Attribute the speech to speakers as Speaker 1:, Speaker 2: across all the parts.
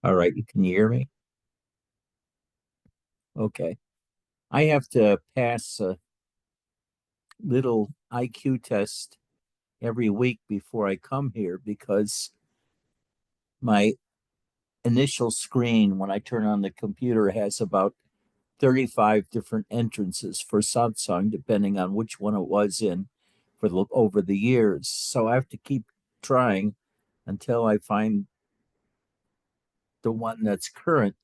Speaker 1: All right, can you hear me? Okay. I have to pass a little IQ test every week before I come here because my initial screen, when I turn on the computer, has about 35 different entrances for Satsang, depending on which one it was in over the years. So I have to keep trying until I find the one that's current.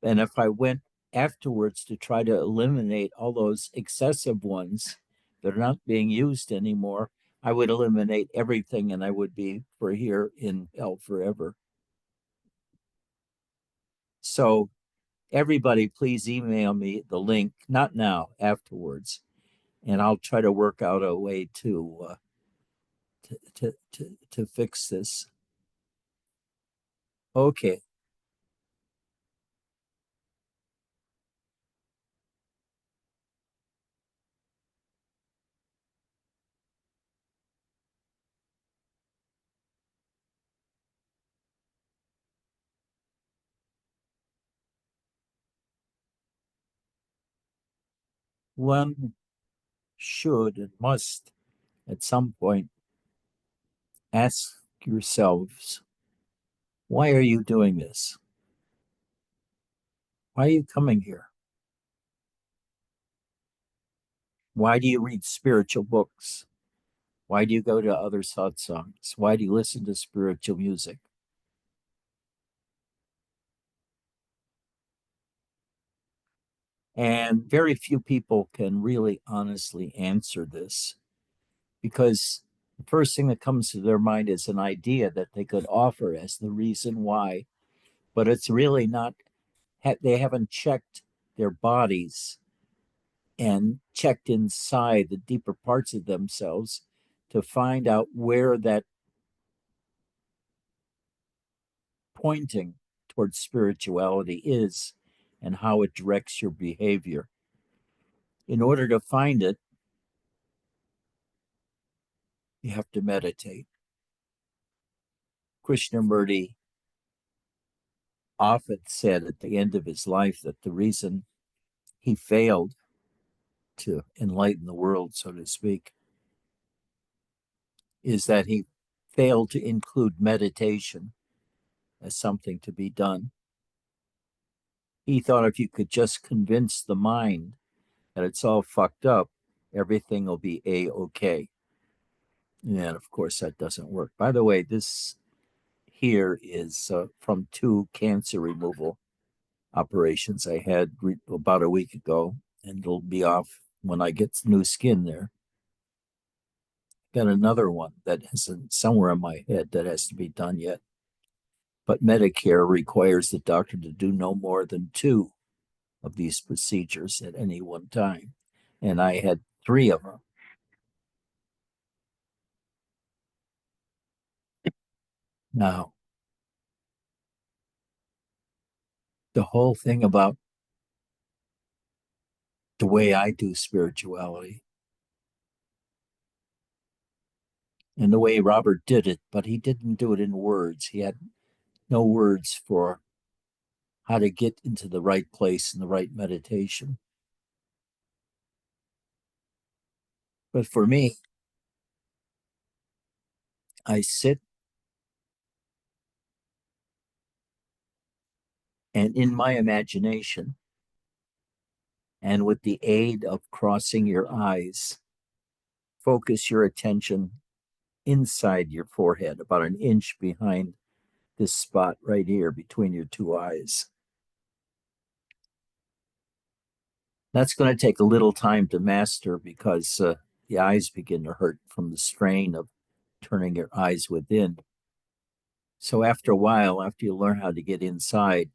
Speaker 1: And if I went afterwards to try to eliminate all those excessive ones that are not being used anymore, I would eliminate everything and I would be for here in hell forever. So, everybody, please email me the link, not now, afterwards, and I'll try to work out a way to fix this. Okay, one should and must at some point ask yourselves, why are you doing this? Why are you coming here? Why do you read spiritual books? Why do you go to other satsangs? Why do you listen to spiritual music? And very few people can really honestly answer this because the first thing that comes to their mind is an idea that they could offer as the reason why, but it's really not, they haven't checked their bodies and checked inside the deeper parts of themselves to find out where that pointing towards spirituality is and how it directs your behavior. In order to find it, you have to meditate. Krishnamurti often said at the end of his life that the reason he failed to enlighten the world, so to speak, is that he failed to include meditation as something to be done. He thought if you could just convince the mind that it's all fucked up, everything will be a-okay. And of course, that doesn't work. By the way, this here is from two cancer removal operations I had about a week ago, and it'll be off when I get new skin there. Got another one that isn't somewhere in my head that has to be done yet. But Medicare requires the doctor to do no more than two of these procedures at any one time. And I had three of them. Now, the whole thing about the way I do spirituality and the way Robert did it, but he didn't do it in words. He had no words for how to get into the right place and the right meditation. But for me, I sit and in my imagination, and with the aid of crossing your eyes, focus your attention inside your forehead, about an inch behind this spot right here between your two eyes. That's going to take a little time to master because the eyes begin to hurt from the strain of turning your eyes within. So after a while, after you learn how to get inside,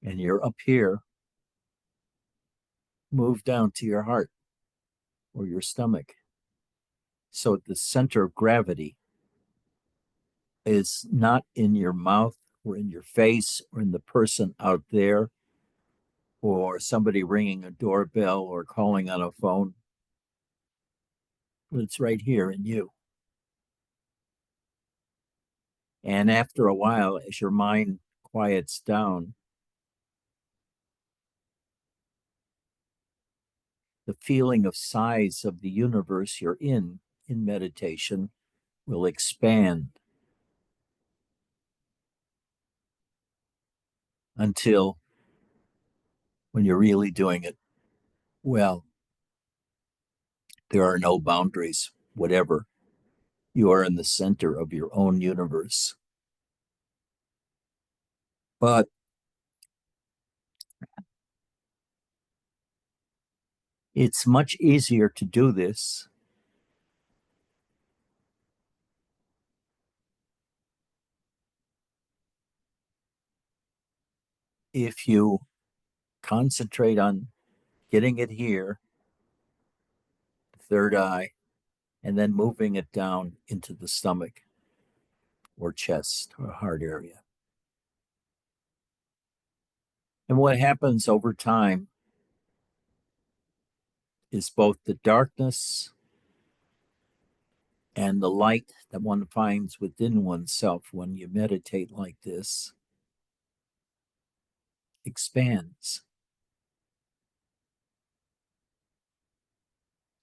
Speaker 1: and you're up here, move down to your heart or your stomach. So the center of gravity is not in your mouth or in your face or in the person out there or somebody ringing a doorbell or calling on a phone. But it's right here in you. And after a while, as your mind quiets down, the feeling of size of the universe you're in meditation will expand until, when you're really doing it well, there are no boundaries, whatever. You are in the center of your own universe. But it's much easier to do this if you concentrate on getting it here, the third eye, and then moving it down into the stomach or chest or heart area. And what happens over time is both the darkness and the light that one finds within oneself when you meditate like this expands.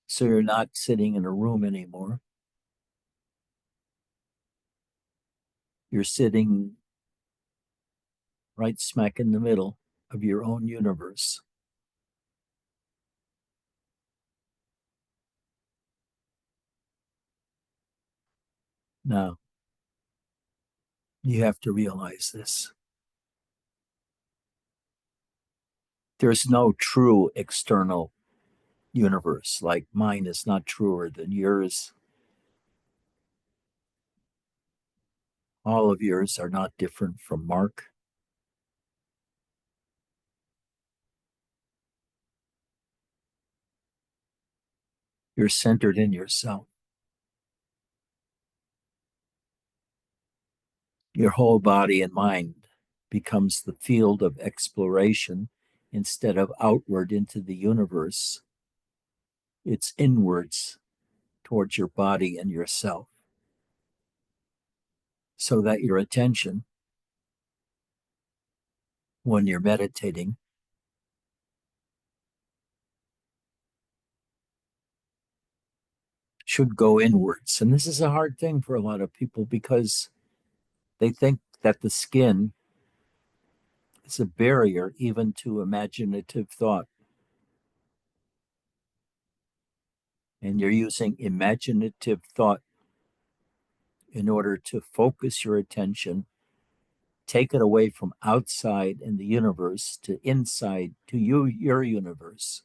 Speaker 1: So you're not sitting in a room anymore. You're sitting right smack in the middle of your own universe. Now, you have to realize this. There's no true external universe, like mine is not truer than yours. All of yours are not different from Mark. You're centered in yourself. Your whole body and mind becomes the field of exploration instead of outward into the universe. It's inwards towards your body and yourself, so that your attention, when you're meditating, should go inwards. And this is a hard thing for a lot of people because they think that the skin is a barrier even to imaginative thought. And you're using imaginative thought in order to focus your attention, take it away from outside in the universe to inside to your universe.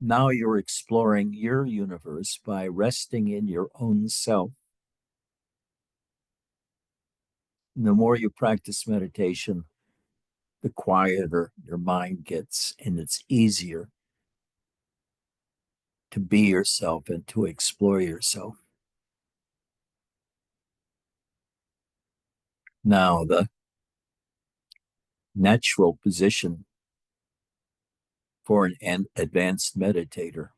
Speaker 1: Now you're exploring your universe by resting in your own self. And the more you practice meditation, the quieter your mind gets, and it's easier to be yourself and to explore yourself. Now, the natural position for an advanced meditator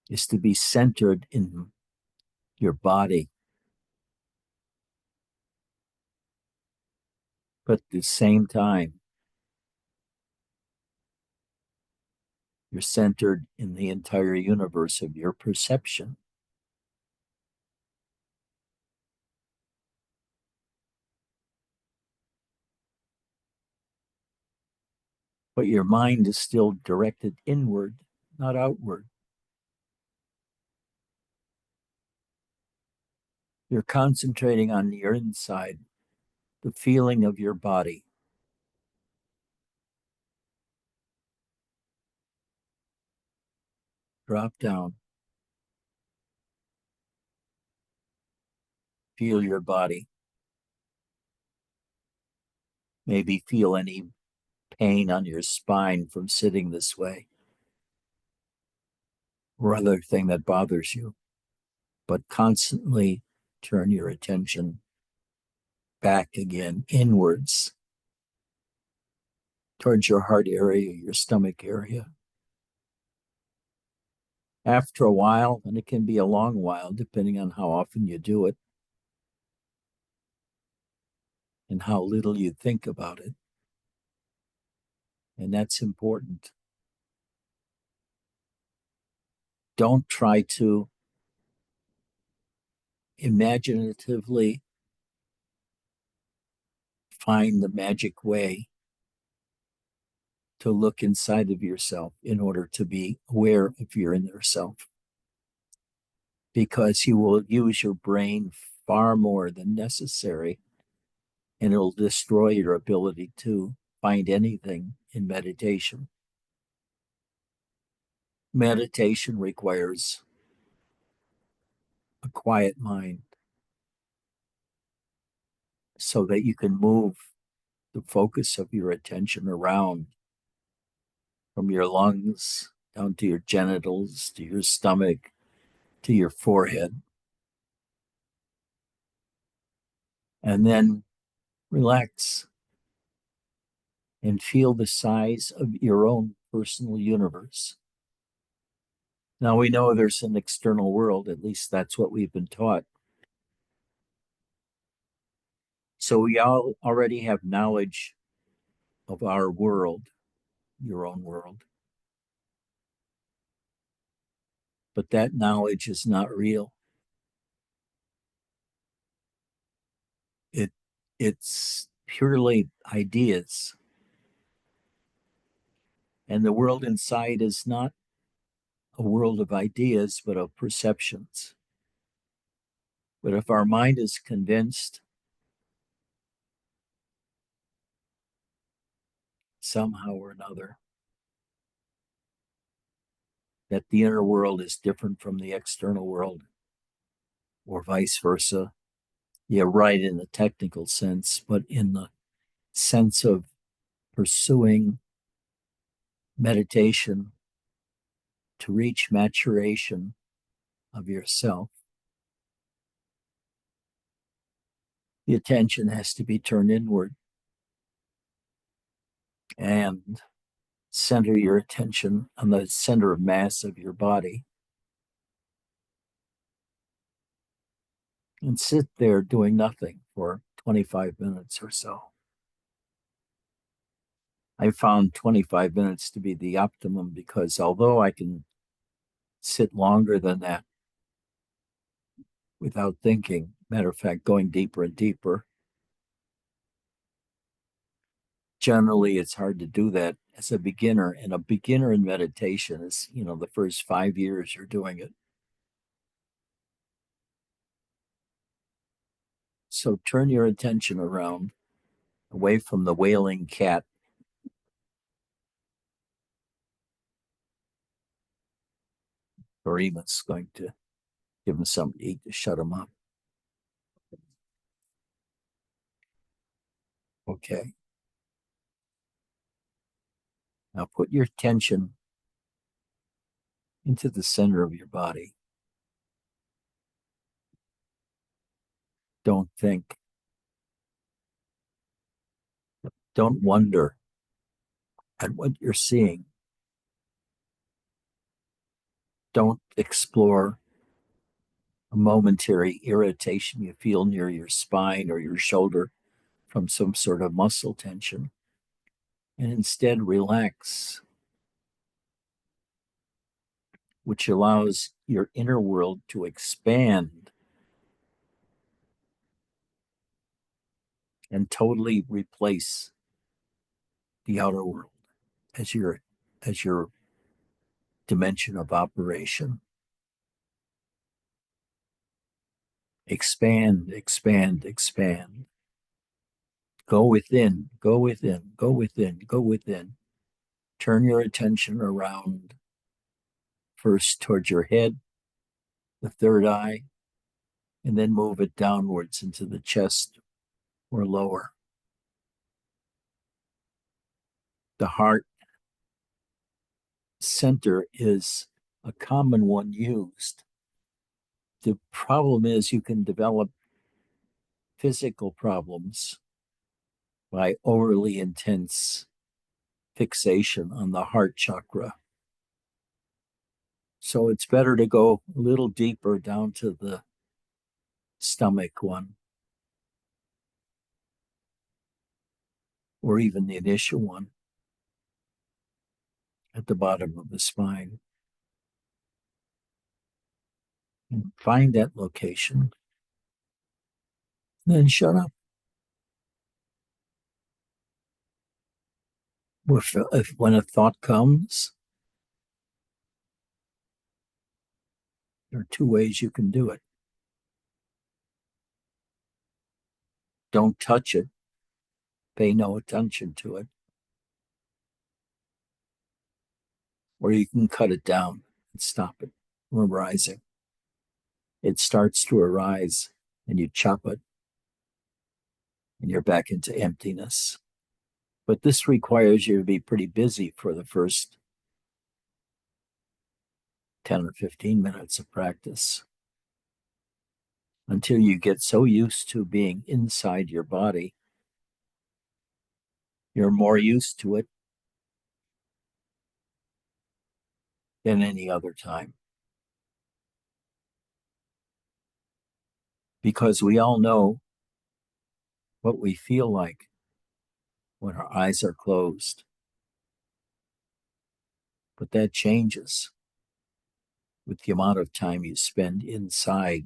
Speaker 1: is to be centered in your body, but at the same time, you're centered in the entire universe of your perception. But your mind is still directed inward, not outward. You're concentrating on your inside, the feeling of your body. Drop down. Feel your body. Maybe feel any pain on your spine from sitting this way or other thing that bothers you. But constantly turn your attention back again, inwards, towards your heart area, your stomach area. After a while, and it can be a long while, depending on how often you do it and how little you think about it. And that's important. Don't try to imaginatively find the magic way to look inside of yourself in order to be aware of your inner self, because you will use your brain far more than necessary, and it'll destroy your ability to find anything in meditation. Meditation requires a quiet mind so that you can move the focus of your attention around from your lungs down to your genitals, to your stomach, to your forehead. And then relax and feel the size of your own personal universe. Now we know there's an external world, at least that's what we've been taught. So we all already have knowledge of our world, your own world. But that knowledge is not real. It's purely ideas. And the world inside is not a world of ideas, but of perceptions. But if our mind is convinced somehow or another that the inner world is different from the external world, or vice versa, yeah, right, in the technical sense, but in the sense of pursuing meditation to reach maturation of yourself, the attention has to be turned inward and center your attention on the center of mass of your body and sit there doing nothing for 25 minutes or so. I found 25 minutes to be the optimum, because although I can sit longer than that without thinking, matter of fact, going deeper and deeper, generally it's hard to do that as a beginner. And a beginner in meditation is, the first 5 years you're doing it. So turn your attention around, away from the wailing cat. Barima's going to give him something to eat to shut him up. Okay. Now put your attention into the center of your body. Don't think. Don't wonder at what you're seeing. Don't explore a momentary irritation you feel near your spine or your shoulder from some sort of muscle tension. And instead relax, which allows your inner world to expand and totally replace the outer world as your dimension of operation. Expand, expand, expand. Go within, go within, go within, go within. Turn your attention around, first towards your head, the third eye, and then move it downwards into the chest or lower. The heart center is a common one used. The problem is you can develop physical problems by overly intense fixation on the heart chakra. So it's better to go a little deeper down to the stomach one, or even the initial one at the bottom of the spine. And find that location. Then shut up. When a thought comes, there are two ways you can do it. Don't touch it, pay no attention to it, or you can cut it down and stop it from arising. It starts to arise and you chop it and you're back into emptiness. But this requires you to be pretty busy for the first 10 or 15 minutes of practice until you get so used to being inside your body, you're more used to it than any other time. Because we all know what we feel like when our eyes are closed. But that changes with the amount of time you spend inside,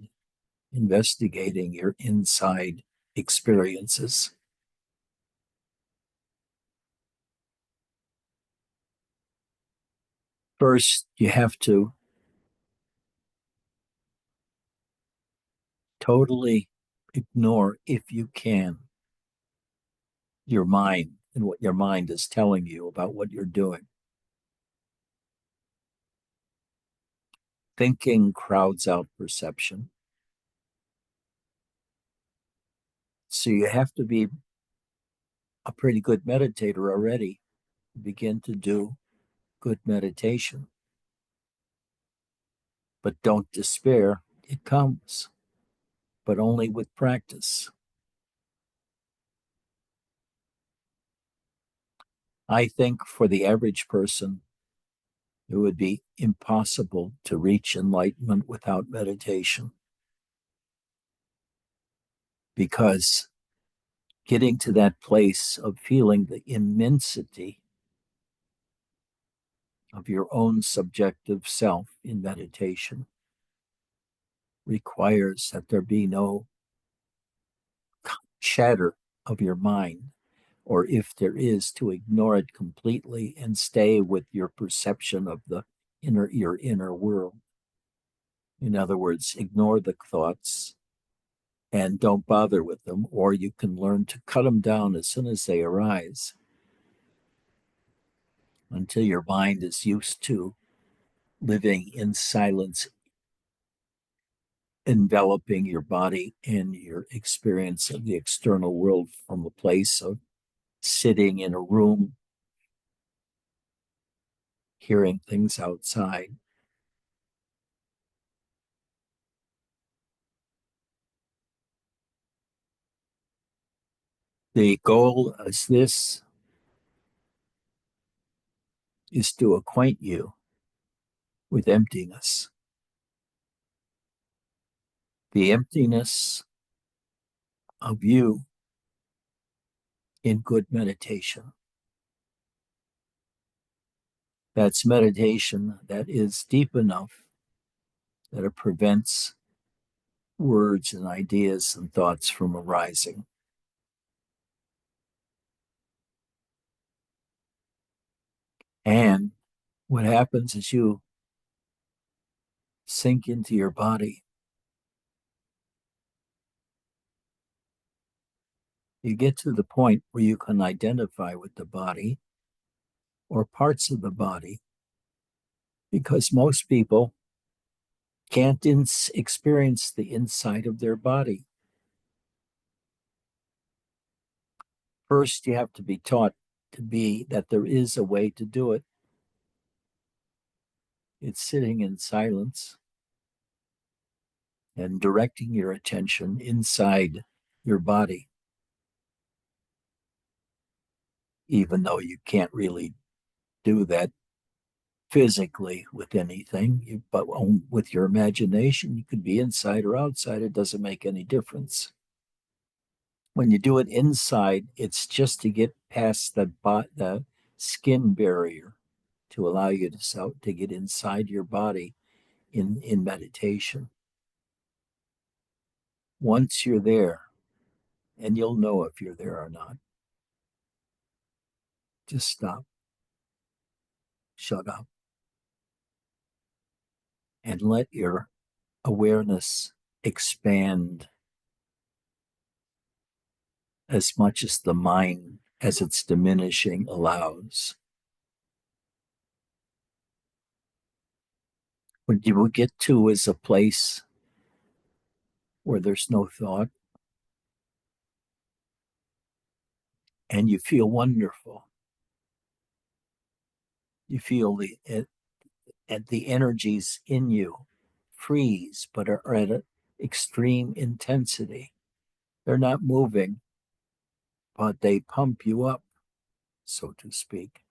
Speaker 1: investigating your inside experiences. First, you have to totally ignore, if you can, your mind and what your mind is telling you about what you're doing. Thinking crowds out perception. So you have to be a pretty good meditator already to begin to do good meditation. But don't despair, it comes, but only with practice. I think for the average person, it would be impossible to reach enlightenment without meditation. Because getting to that place of feeling the immensity of your own subjective self in meditation requires that there be no chatter of your mind, or if there is, to ignore it completely and stay with your perception of your inner world. In other words, ignore the thoughts and don't bother with them, or you can learn to cut them down as soon as they arise until your mind is used to living in silence, enveloping your body in your experience of the external world from a place of sitting in a room, hearing things outside. The goal is to acquaint you with emptiness. The emptiness of you in good meditation. That's meditation that is deep enough that it prevents words and ideas and thoughts from arising. And what happens is you sink into your body. You get to the point where you can identify with the body or parts of the body, because most people can't experience the inside of their body. First, you have to be taught that there is a way to do it. It's sitting in silence and directing your attention inside your body, even though you can't really do that physically with anything, but with your imagination, you could be inside or outside. It doesn't make any difference. When you do it inside, it's just to get past the skin barrier to allow you to get inside your body in meditation. Once you're there, and you'll know if you're there or not, just stop, shut up, and let your awareness expand as much as the mind, as its diminishing, allows. What you will get to is a place where there's no thought and you feel wonderful. You feel the energies in you freeze, but are at an extreme intensity. They're not moving, but they pump you up, so to speak.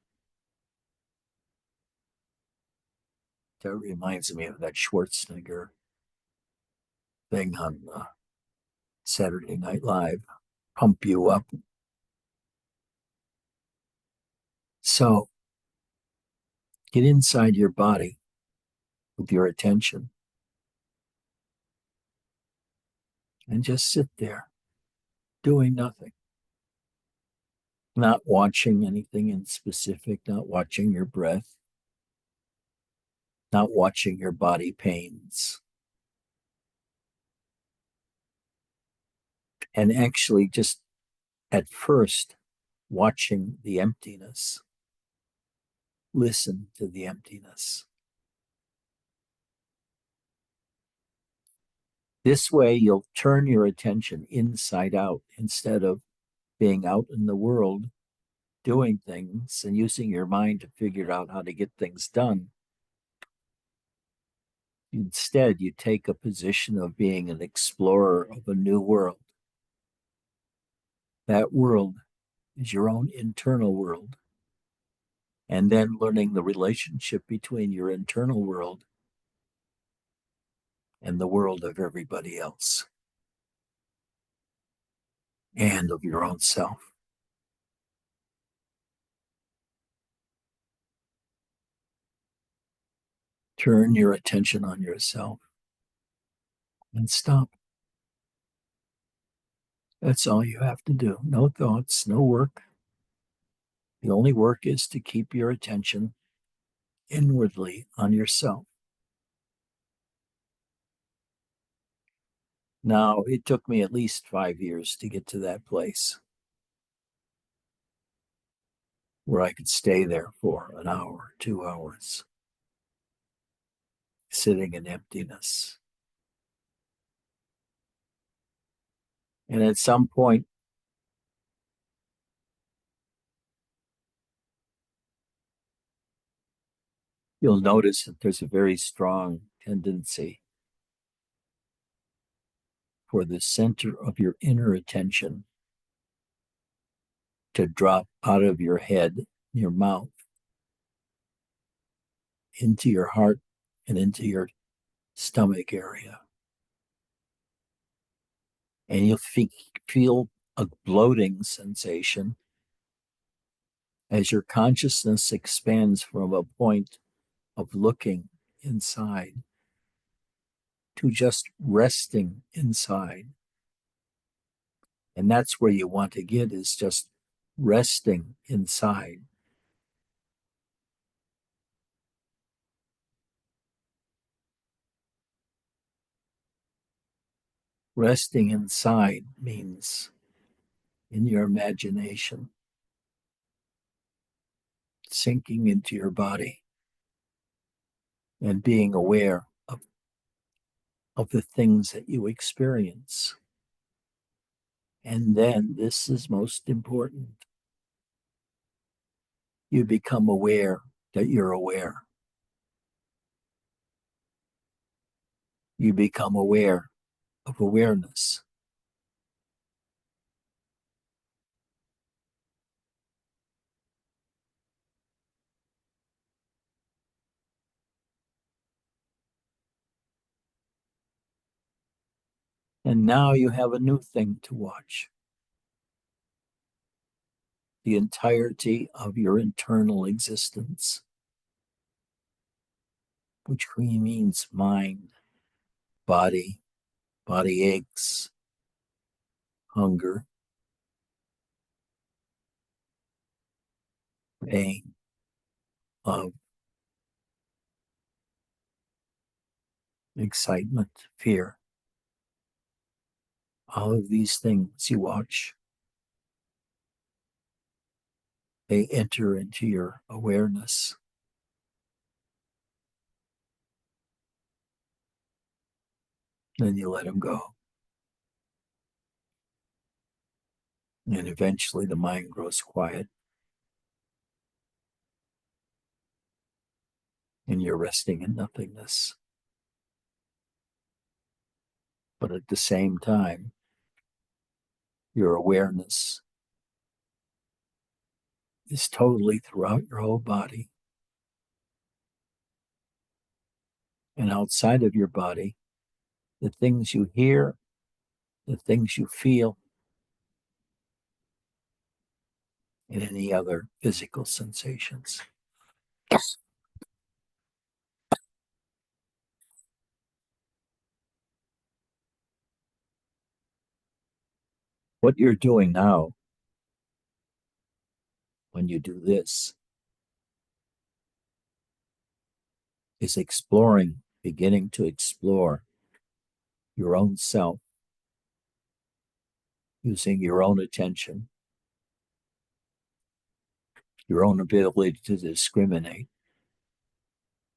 Speaker 1: That reminds me of that Schwarzenegger thing on Saturday Night Live, pump you up. So get inside your body with your attention and just sit there doing nothing, not watching anything in specific, not watching your breath, not watching your body pains, and actually just at first watching the emptiness. Listen to the emptiness. This way, you'll turn your attention inside out instead of being out in the world doing things and using your mind to figure out how to get things done. Instead, you take a position of being an explorer of a new world. That world is your own internal world. And then learning the relationship between your internal world and the world of everybody else and of your own self. Turn your attention on yourself and stop. That's all you have to do. No thoughts, no work. The only work is to keep your attention inwardly on yourself. Now, it took me at least 5 years to get to that place where I could stay there for an hour, 2 hours, sitting in emptiness. And at some point, you'll notice that there's a very strong tendency for the center of your inner attention to drop out of your head, your mouth, into your heart and into your stomach area. And you'll feel a bloating sensation as your consciousness expands from a point of looking inside to just resting inside. And that's where you want to get, is just resting inside. Resting inside means in your imagination, sinking into your body and being aware of the things that you experience. And then, this is most important, you become aware that you're aware. You become aware of awareness. And now you have a new thing to watch. The entirety of your internal existence, which means mind, body, body aches, hunger, pain, love, excitement, fear. All of these things you watch, they enter into your awareness. Then you let them go. And eventually the mind grows quiet and you're resting in nothingness. But at the same time, your awareness is totally throughout your whole body. And outside of your body, the things you hear, the things you feel, and any other physical sensations. What you're doing now, when you do this, is exploring, beginning to explore your own self, using your own attention, your own ability to discriminate,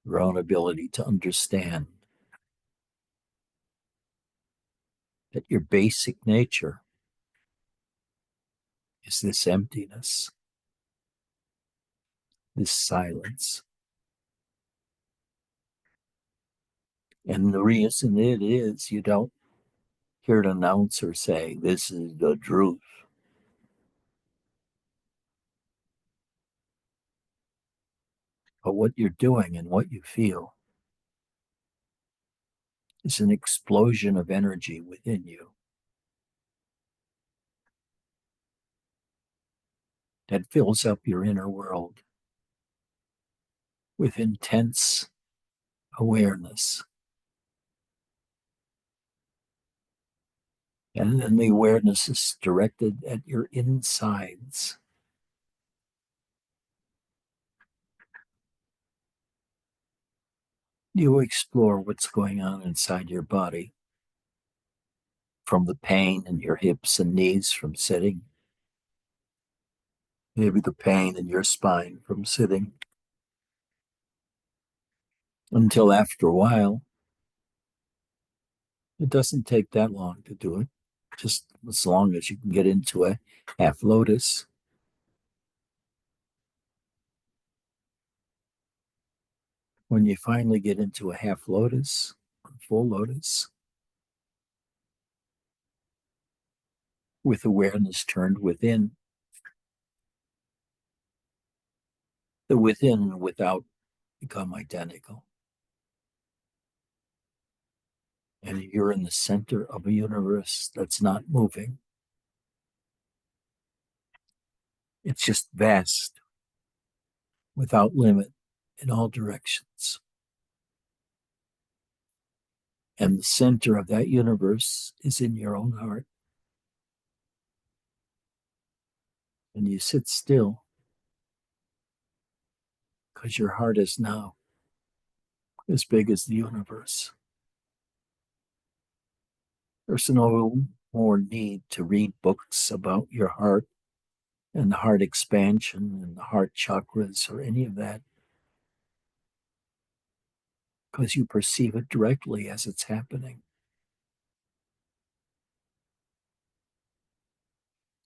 Speaker 1: your own ability to understand that your basic nature is this emptiness, this silence. And the reason it is, you don't hear an announcer say, "This is the truth." But what you're doing and what you feel is an explosion of energy within you that fills up your inner world with intense awareness. And then the awareness is directed at your insides. You explore what's going on inside your body, from the pain in your hips and knees from sitting, maybe the pain in your spine from sitting, until after a while, it doesn't take that long to do it, just as long as you can get into a half lotus. When you finally get into a half lotus, or full lotus, with awareness turned within, the within and without become identical. And you're in the center of a universe that's not moving. It's just vast, without limit, in all directions. And the center of that universe is in your own heart. And you sit still because your heart is now as big as the universe. There's no more need to read books about your heart and the heart expansion and the heart chakras or any of that, because you perceive it directly as it's happening.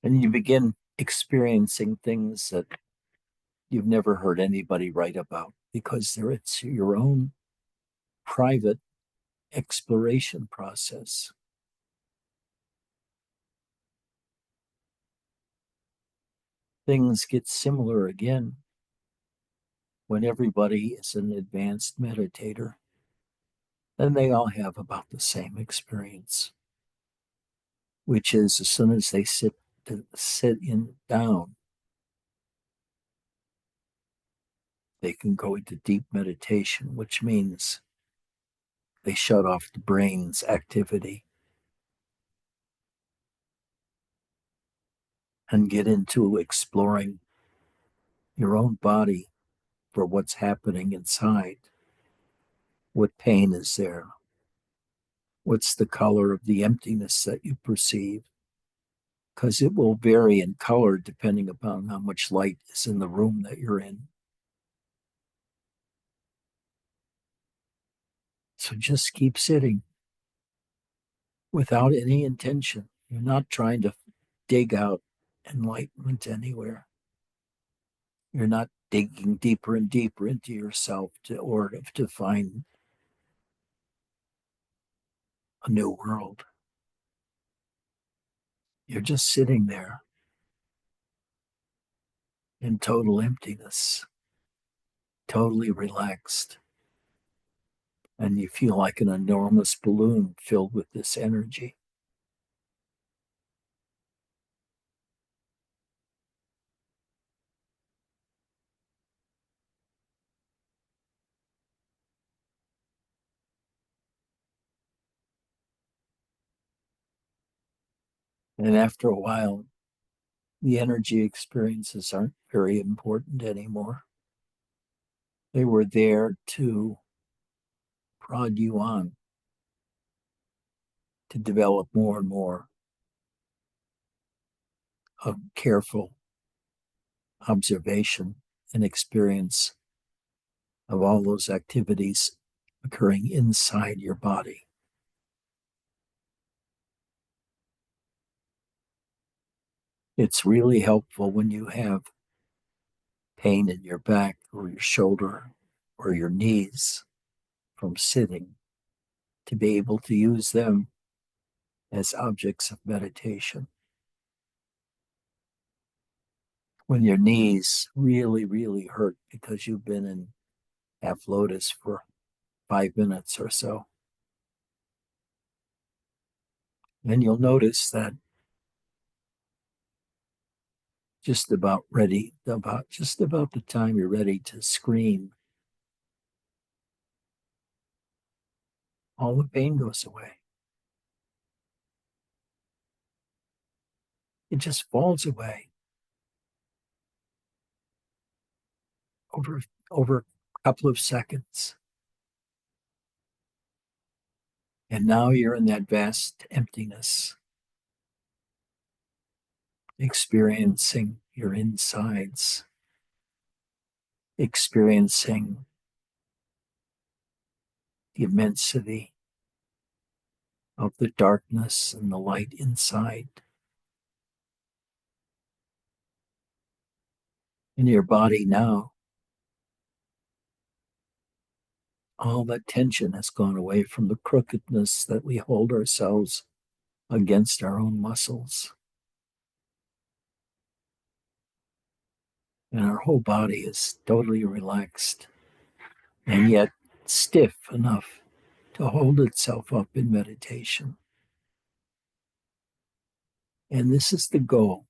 Speaker 1: And you begin experiencing things that you've never heard anybody write about, because it's your own private exploration process. Things get similar again when everybody is an advanced meditator. Then they all have about the same experience. which is as soon as they sit down, they can go into deep meditation, which means they shut off the brain's activity and get into exploring your own body for what's happening inside. What pain is there? What's the color of the emptiness that you perceive? Because it will vary in color depending upon how much light is in the room that you're in. So just keep sitting without any intention. You're not trying to dig out enlightenment anywhere. You're not digging deeper and deeper into yourself to find a new world. You're just sitting there in total emptiness, totally relaxed. And you feel like an enormous balloon filled with this energy. And after a while, the energy experiences aren't very important anymore. They were there to prod you on to develop more and more of careful observation and experience of all those activities occurring inside your body. It's really helpful when you have pain in your back or your shoulder or your knees from sitting to be able to use them as objects of meditation. When your knees really, really hurt because you've been in half lotus for 5 minutes or so, then you'll notice that just about the time you're ready to scream, all the pain goes away. It just falls away over over a couple of seconds. And now you're in that vast emptiness, experiencing your insides, experiencing the immensity of the darkness and the light inside. In your body now, all that tension has gone away from the crookedness that we hold ourselves against our own muscles. And our whole body is totally relaxed and yet stiff enough to hold itself up in meditation. And this is the goal,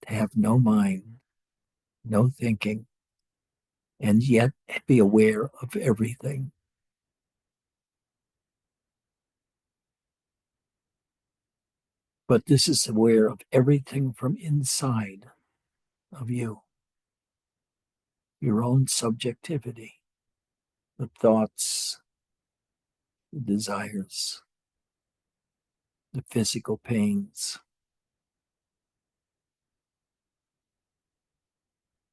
Speaker 1: to have no mind, no thinking, and yet be aware of everything. But this is aware of everything from inside of you, your own subjectivity, the thoughts, the desires, the physical pains,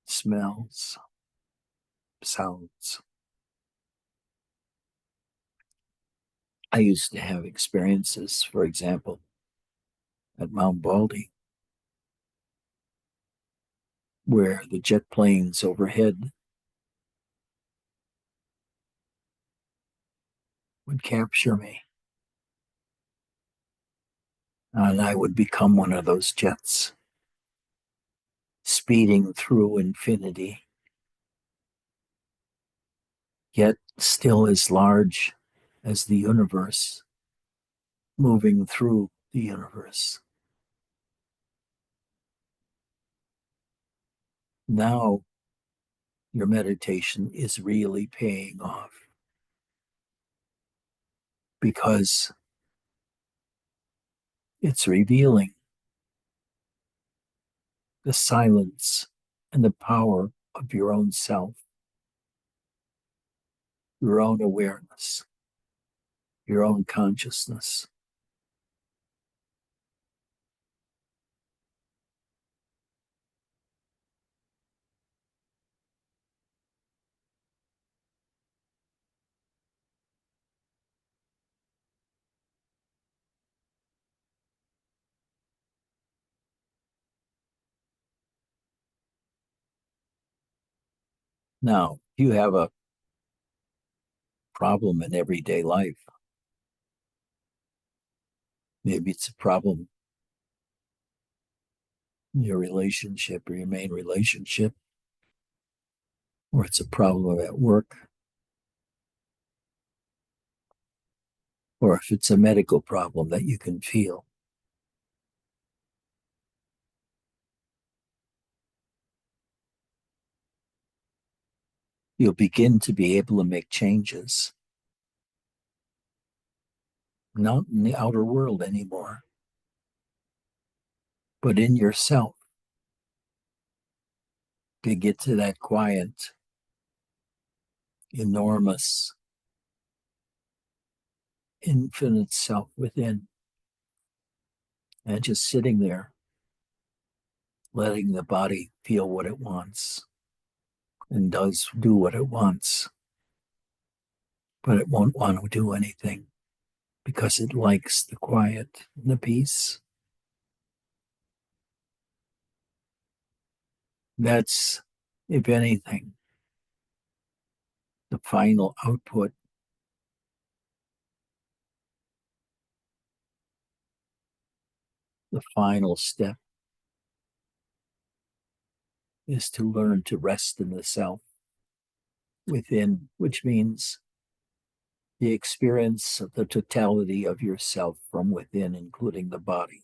Speaker 1: smells, sounds. I used to have experiences, for example, at Mount Baldy, where the jet planes overhead would capture me, and I would become one of those jets, speeding through infinity, yet still as large as the universe, moving through the universe. Now your meditation is really paying off because it's revealing the silence and the power of your own self, your own awareness, your own consciousness. Now, you have a problem in everyday life. Maybe it's a problem in your relationship or your main relationship, or it's a problem at work, or if it's a medical problem that you can feel. You'll begin to be able to make changes, not in the outer world anymore, but in yourself, to get to that quiet, enormous, infinite self within, and just sitting there, letting the body feel what it wants and does do what it wants, but it won't want to do anything because it likes the quiet and the peace. That's, if anything, the final output. The final step is to learn to rest in the self within, which means the experience of the totality of yourself from within, including the body.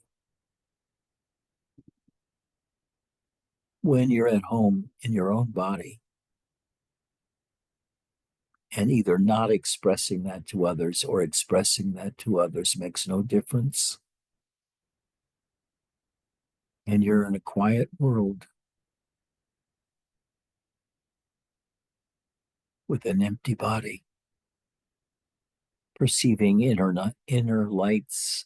Speaker 1: When you're at home in your own body and either not expressing that to others or expressing that to others makes no difference. And you're in a quiet world with an empty body, perceiving inner lights,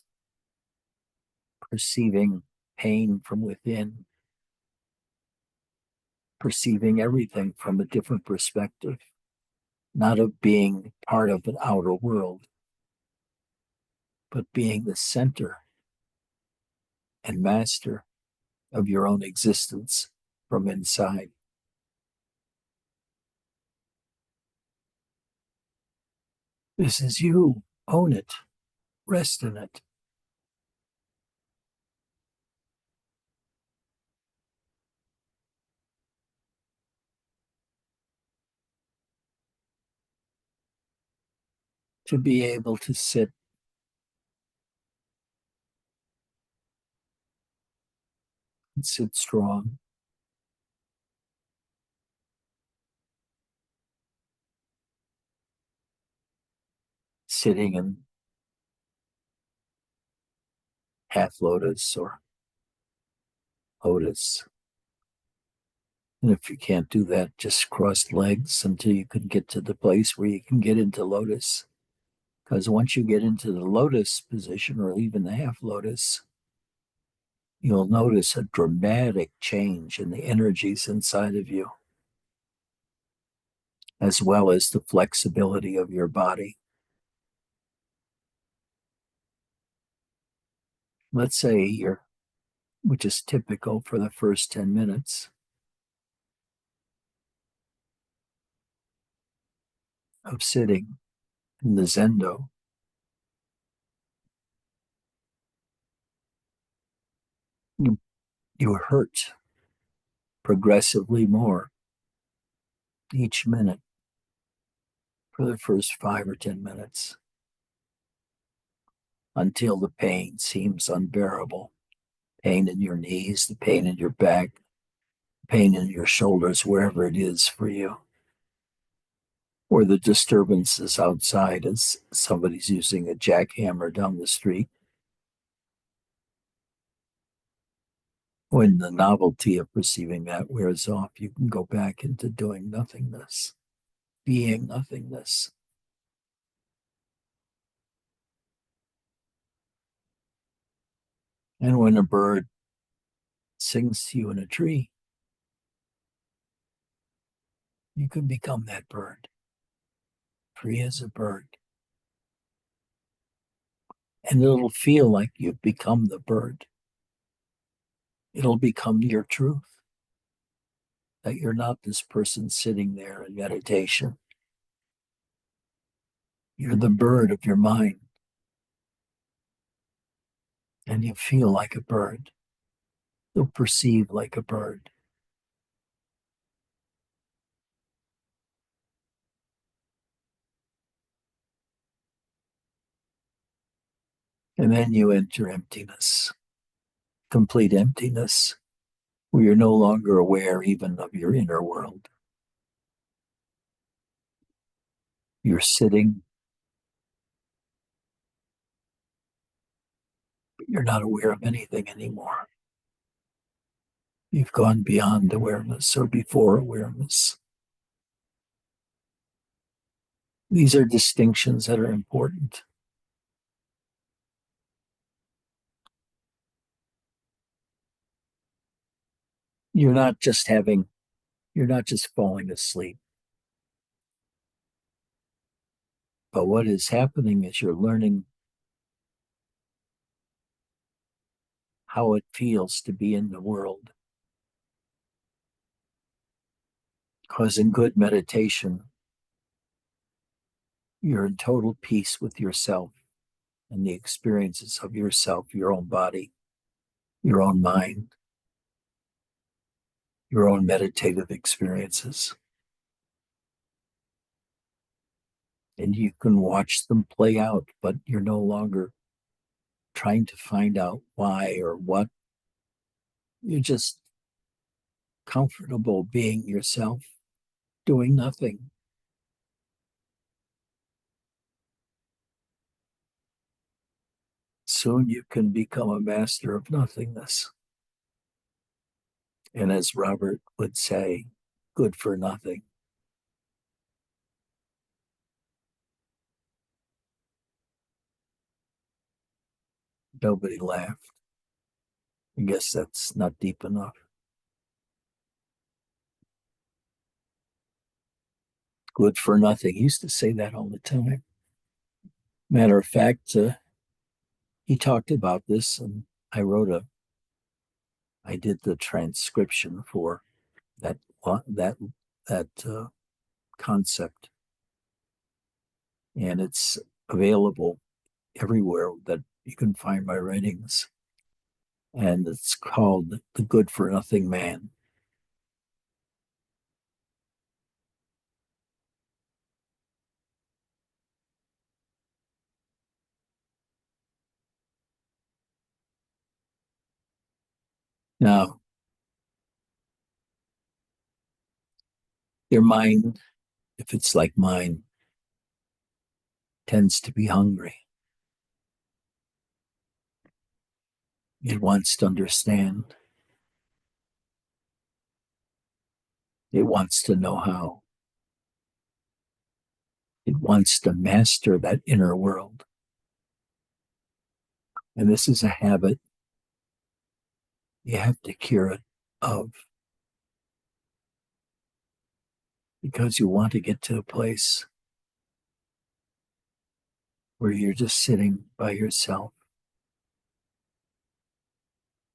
Speaker 1: perceiving pain from within, perceiving everything from a different perspective, not of being part of an outer world, but being the center and master of your own existence from inside. This is you. Own it. Rest in it. To be able to sit and sit strong, sitting in half lotus or lotus. And if you can't do that, just cross legs until you can get to the place where you can get into lotus. Because once you get into the lotus position or even the half lotus, you'll notice a dramatic change in the energies inside of you, as well as the flexibility of your body. Let's say which is typical for the first 10 minutes of sitting in the Zendo, you hurt progressively more each minute for the first 5 or 10 minutes. until the pain seems unbearable. Pain in your knees, the pain in your back, pain in your shoulders, wherever it is for you. Or the disturbances outside as somebody's using a jackhammer down the street. When the novelty of perceiving that wears off, you can go back into doing nothingness, being nothingness. And when a bird sings to you in a tree, you can become that bird, free as a bird. And it'll feel like you've become the bird. It'll become your truth, that you're not this person sitting there in meditation. You're the bird of your mind, and you feel like a bird. You'll perceive like a bird. And then you enter emptiness, complete emptiness, where you're no longer aware even of your inner world. You're sitting, but you're not aware of anything anymore. You've gone beyond awareness or before awareness. These are distinctions that are important. You're not just falling asleep. But what is happening is you're learning how it feels to be in the world. Because in good meditation, you're in total peace with yourself and the experiences of yourself, your own body, your own mind, your own meditative experiences. And you can watch them play out, but you're no longer trying to find out why or what. You're just comfortable being yourself, doing nothing. Soon you can become a master of nothingness. And as Robert would say, good for nothing. Nobody laughed. I guess that's not deep enough. Good for nothing. He used to say that all the time. Matter of fact, he talked about this, and I did the transcription for that that that concept, and it's available everywhere that you can find my writings. And it's called The Good for Nothing Man. Now, your mind, if it's like mine, tends to be hungry. It wants to understand. It wants to know how. It wants to master that inner world. And this is a habit you have to cure it of, because you want to get to a place where you're just sitting by yourself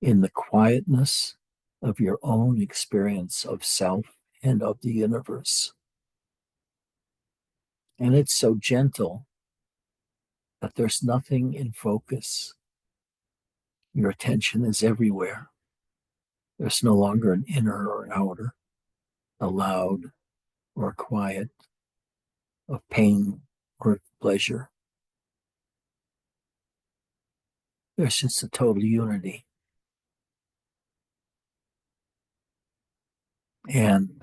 Speaker 1: in the quietness of your own experience of self and of the universe. And it's so gentle that there's nothing in focus. Your attention is everywhere. There's no longer an inner or outer, a loud or quiet, of pain or pleasure. There's just a total unity. And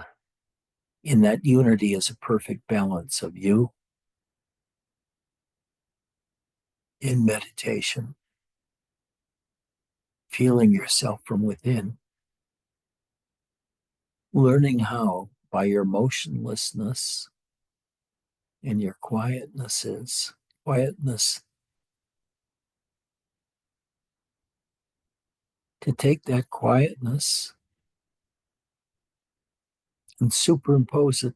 Speaker 1: in that unity is a perfect balance of you in meditation, feeling yourself from within, learning how, by your motionlessness and your quietness, to take that quietness and superimpose it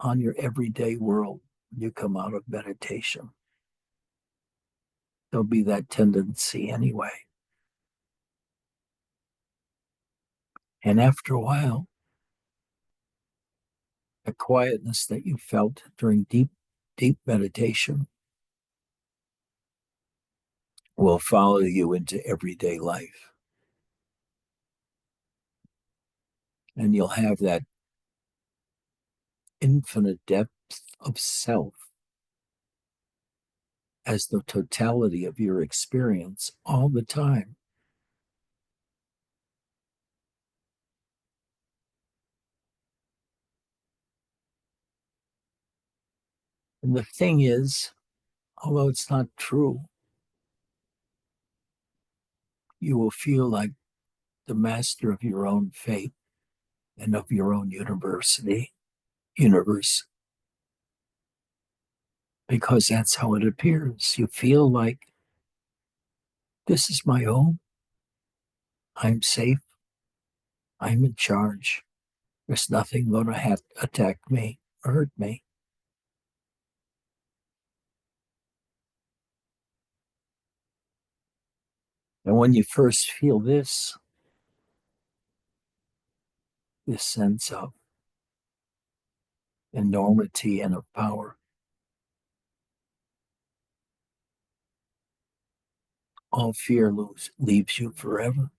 Speaker 1: on your everyday world when you come out of meditation. There'll be that tendency anyway. And after a while, the quietness that you felt during deep meditation will follow you into everyday life. And you'll have that infinite depth of self as the totality of your experience all the time. And the thing is, although it's not true, you will feel like the master of your own fate and of your own universe, because that's how it appears. You feel like this is my home. I'm safe. I'm in charge. There's nothing going to attack me or hurt me. And when you first feel this sense of enormity and of power, all fear leaves you forever.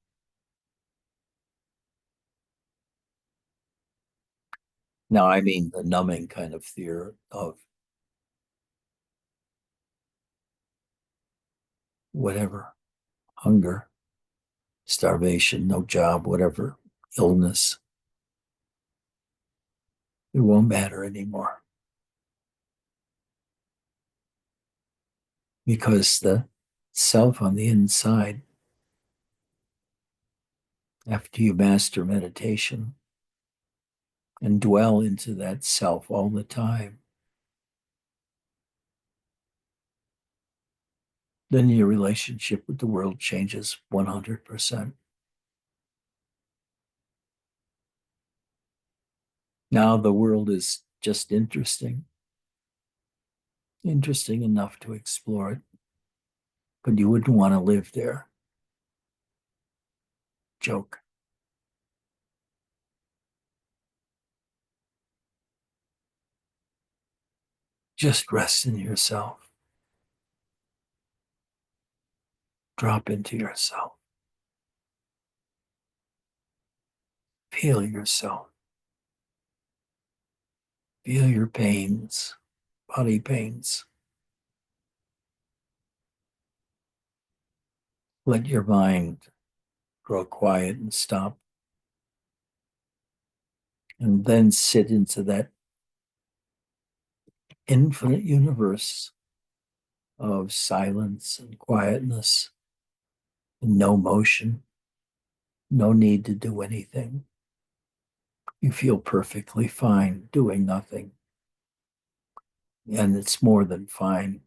Speaker 1: Now, I mean the numbing kind of fear of whatever, hunger, starvation, no job, whatever, illness. It won't matter anymore because the self on the inside, after you master meditation and dwell into that self all the time, then your relationship with the world changes 100%. Now the world is just interesting enough to explore it, but you wouldn't want to live there. Joke. Just rest in yourself. Drop into yourself. Feel yourself. Feel your pains, body pains. Let your mind grow quiet and stop. And then sit into that infinite universe of silence and quietness, and no motion, no need to do anything. You feel perfectly fine doing nothing. And it's more than fine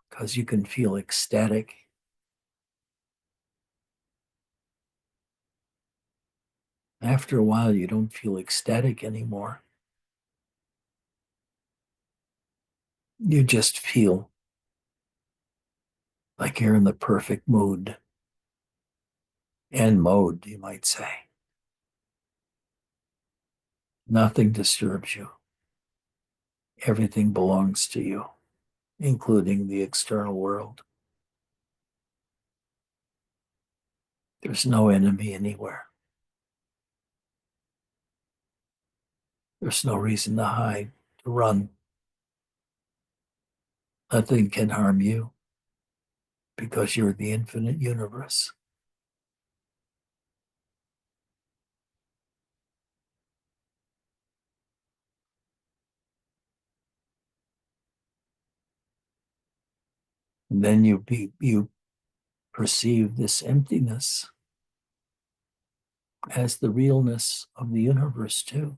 Speaker 1: because you can feel ecstatic. After a while, you don't feel ecstatic anymore. You just feel like you're in the perfect mood and mode, you might say. Nothing disturbs you. Everything belongs to you, including the external world. There's no enemy anywhere. There's no reason to hide, to run. Nothing can harm you because you're the infinite universe. And then you perceive this emptiness as the realness of the universe too.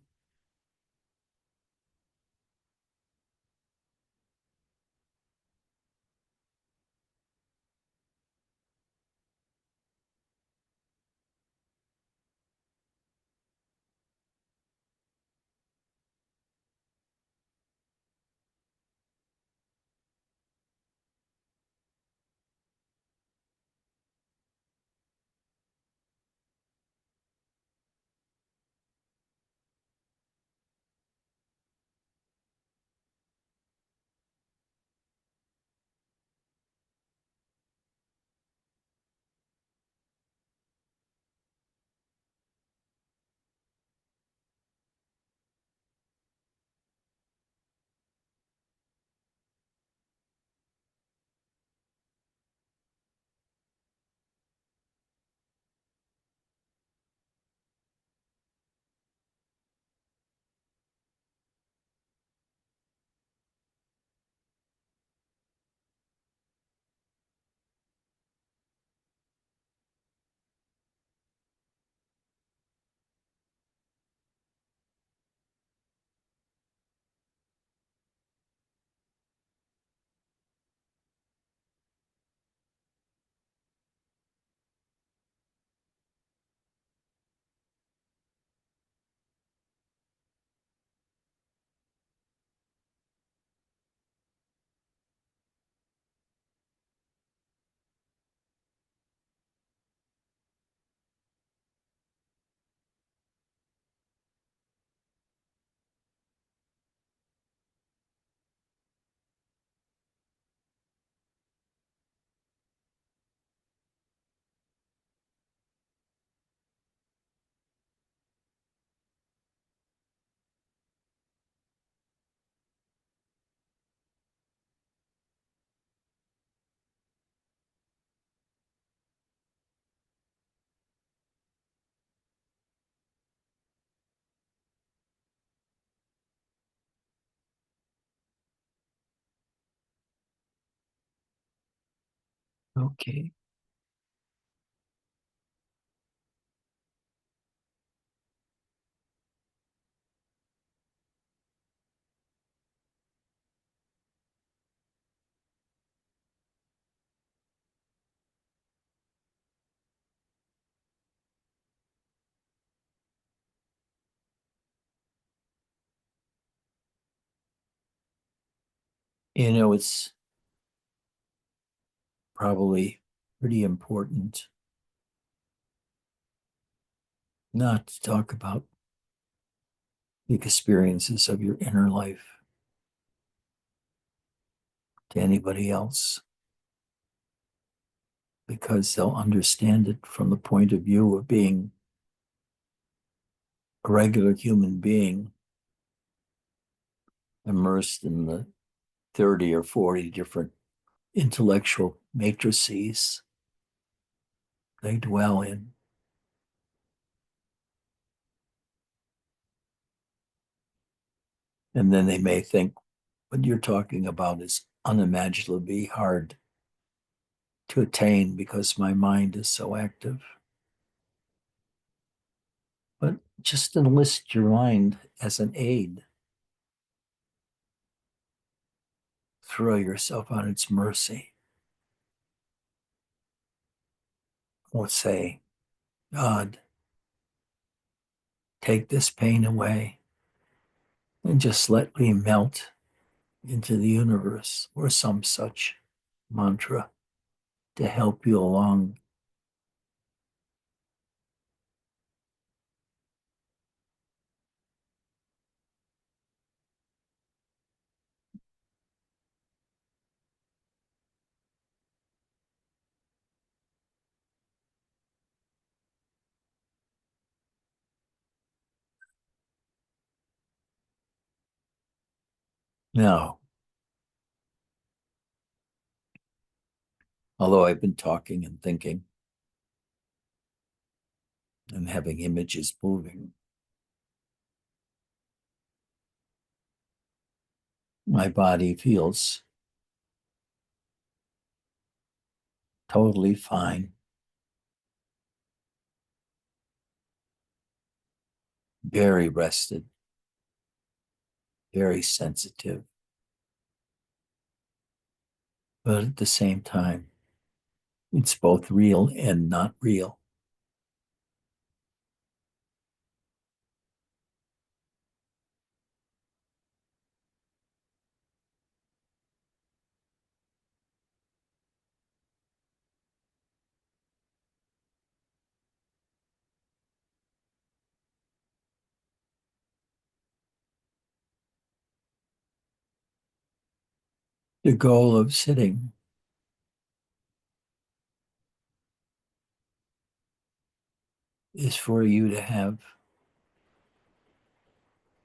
Speaker 1: Okay. It's probably pretty important not to talk about the experiences of your inner life to anybody else because they'll understand it from the point of view of being a regular human being immersed in the 30 or 40 different intellectual matrices they dwell in. And then they may think what you're talking about is unimaginably hard to attain because my mind is so active. But just enlist your mind as an aid. Throw yourself on its mercy. Or say, God, take this pain away and just let me melt into the universe or some such mantra to help you along. Now, Although I've been talking and thinking and having images moving, my body feels totally fine, very rested, very sensitive, but at the same time, it's both real and not real. The goal of sitting is for you to have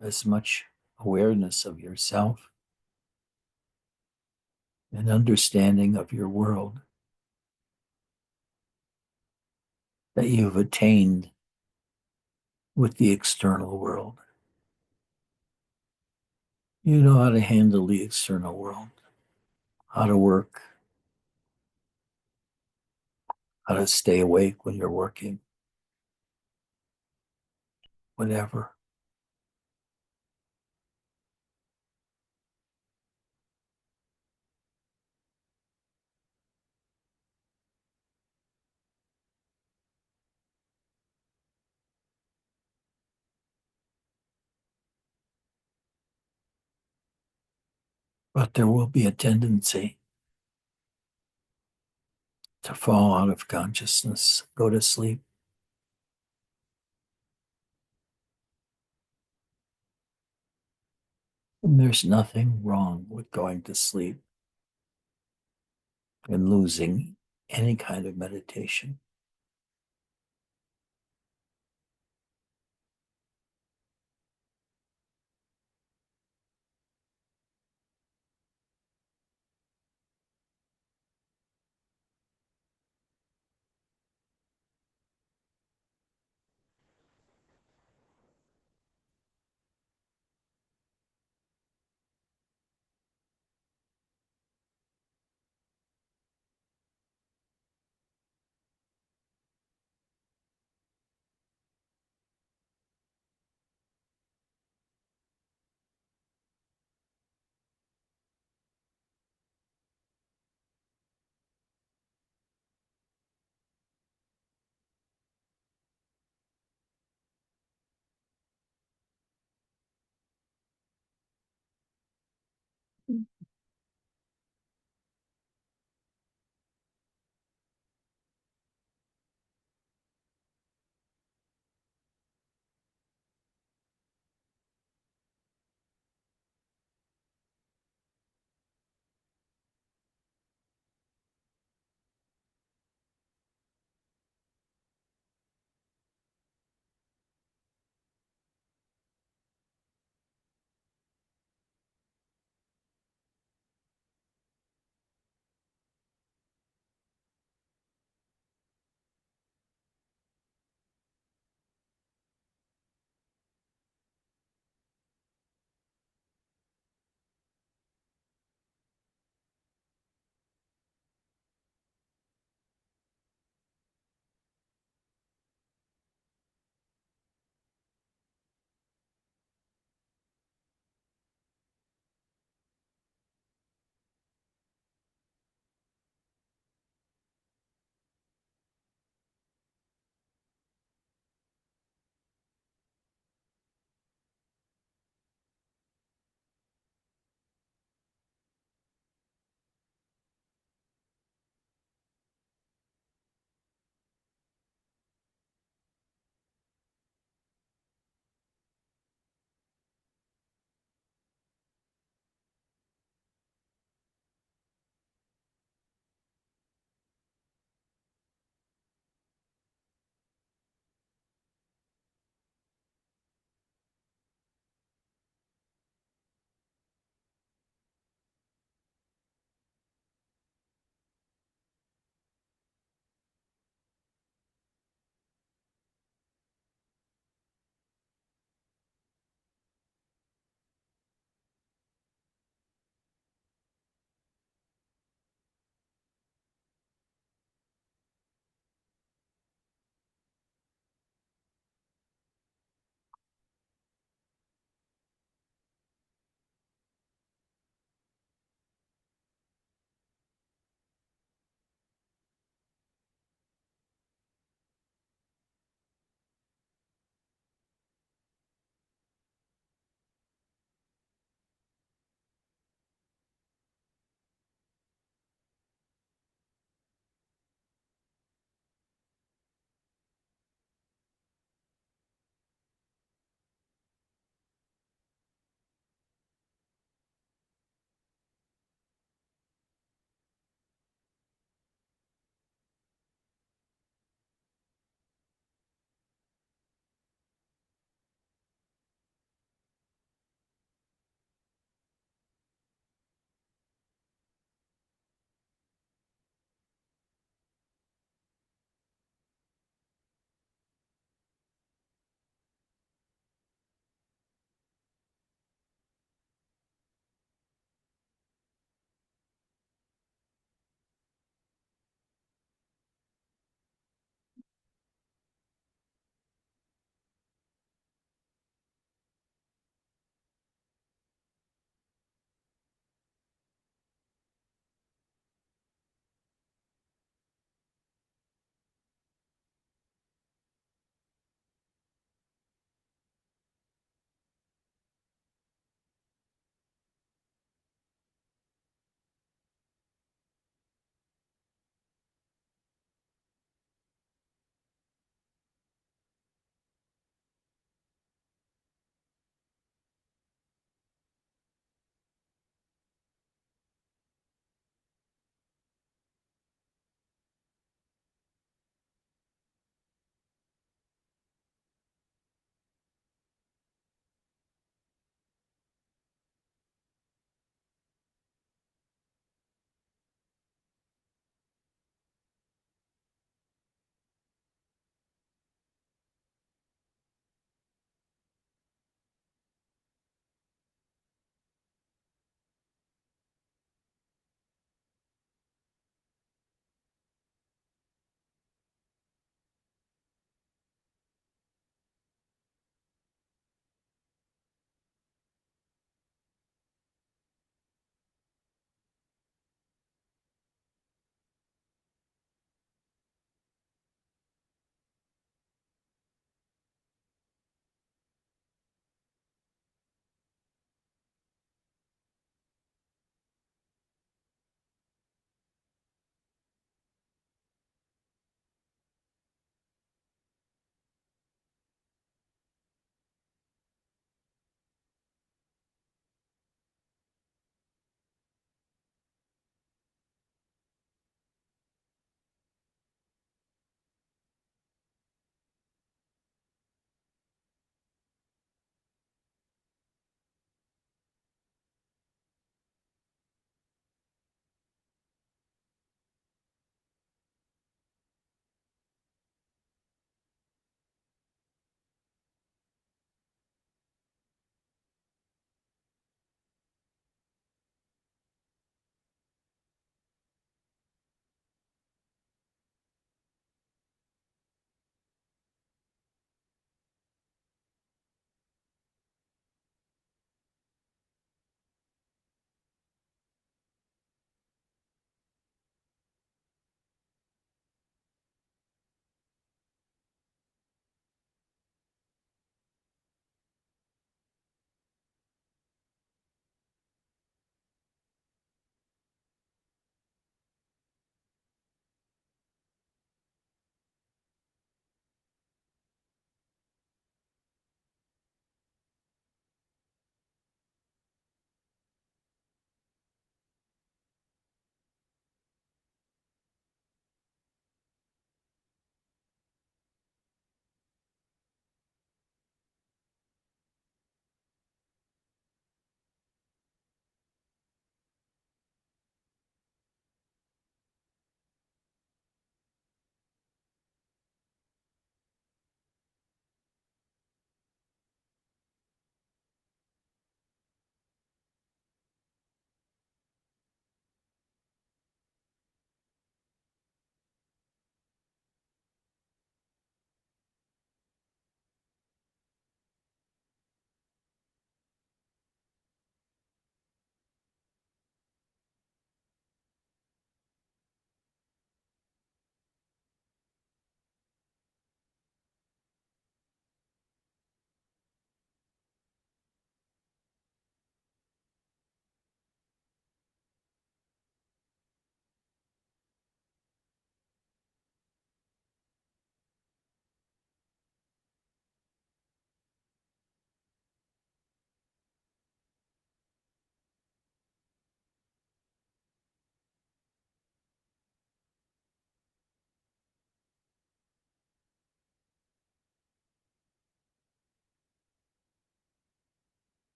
Speaker 1: as much awareness of yourself and understanding of your world that you've attained with the external world. You know how to handle the external world, how to work, how to stay awake when you're working, whatever. But there will be a tendency to fall out of consciousness, go to sleep. And there's nothing wrong with going to sleep and losing any kind of meditation.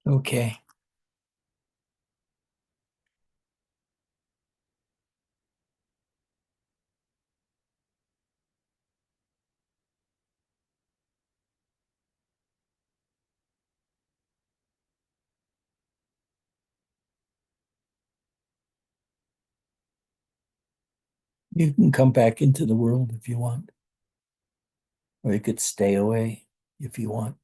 Speaker 1: Okay. You can come back into the world if you want, or you could stay away if you want.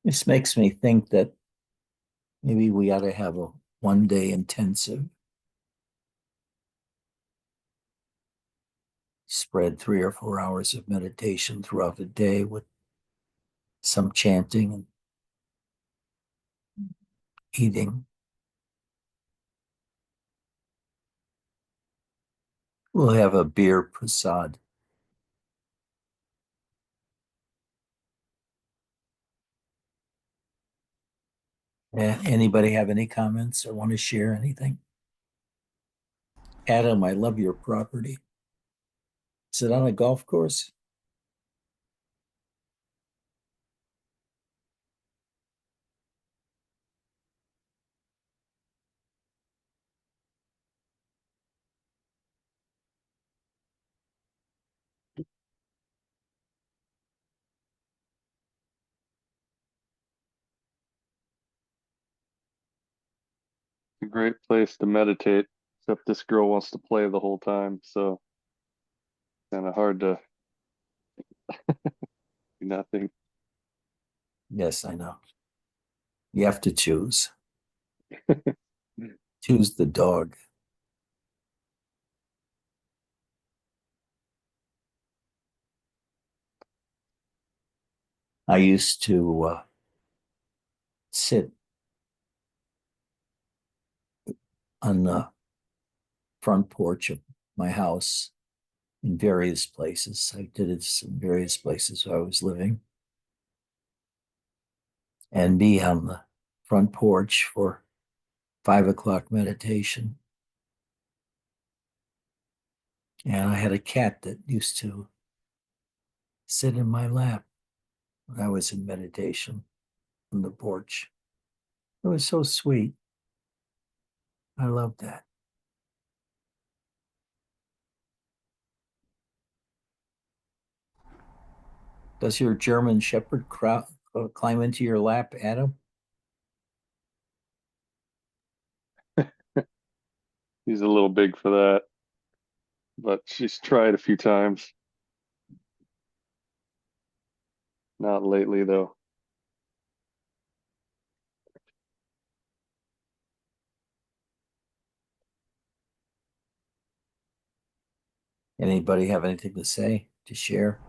Speaker 1: This makes me think that maybe we ought to have a 1-day intensive, spread 3 or 4 hours of meditation throughout the day with some chanting and eating. We'll have a beer prasad. Anybody have any comments or want to share anything? Adam, I love your property. Is it on a golf course?
Speaker 2: A great place to meditate, except this girl wants to play the whole time, so kind of hard to do nothing.
Speaker 1: Yes, I know. You have to choose. Choose the dog. I used to sit on the front porch of my house in various places. I did it in various places where I was living, and be on the front porch for 5 o'clock meditation. And I had a cat that used to sit in my lap when I was in meditation on the porch. It was so sweet. I loved that. Does your German Shepherd climb into your lap, Adam?
Speaker 2: He's a little big for that, but she's tried a few times. Not lately, though.
Speaker 1: Anybody have anything to say, to share?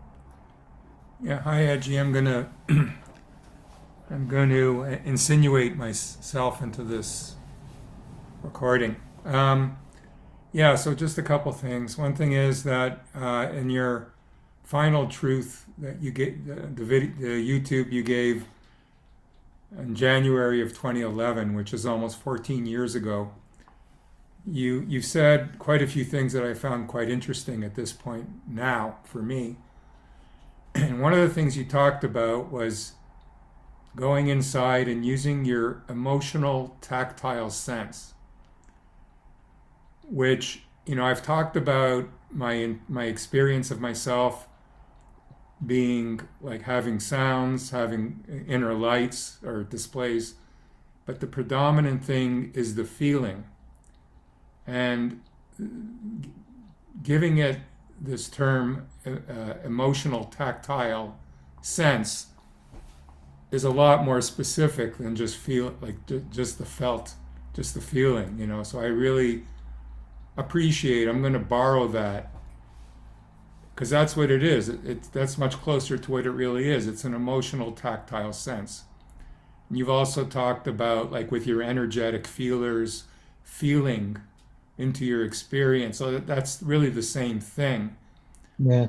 Speaker 3: Yeah, hi Edgy. I'm going to insinuate myself into this recording. Yeah, so just a couple things. One thing is that in your final truth that you gave, the YouTube you gave in January of 2011, which is almost 14 years ago, you said quite a few things that I found quite interesting at this point now for me. And one of the things you talked about was going inside and using your emotional tactile sense, which, I've talked about my experience of myself being like having sounds, having inner lights or displays, but the predominant thing is the feeling. And giving it this term, emotional tactile sense, is a lot more specific than just just the feeling. So I really appreciate. I'm going to borrow that because that's what it is. That's much closer to what it really is. It's an emotional tactile sense. And you've also talked about like with your energetic feelers, feeling into your experience. So that's really the same thing.
Speaker 1: Yeah.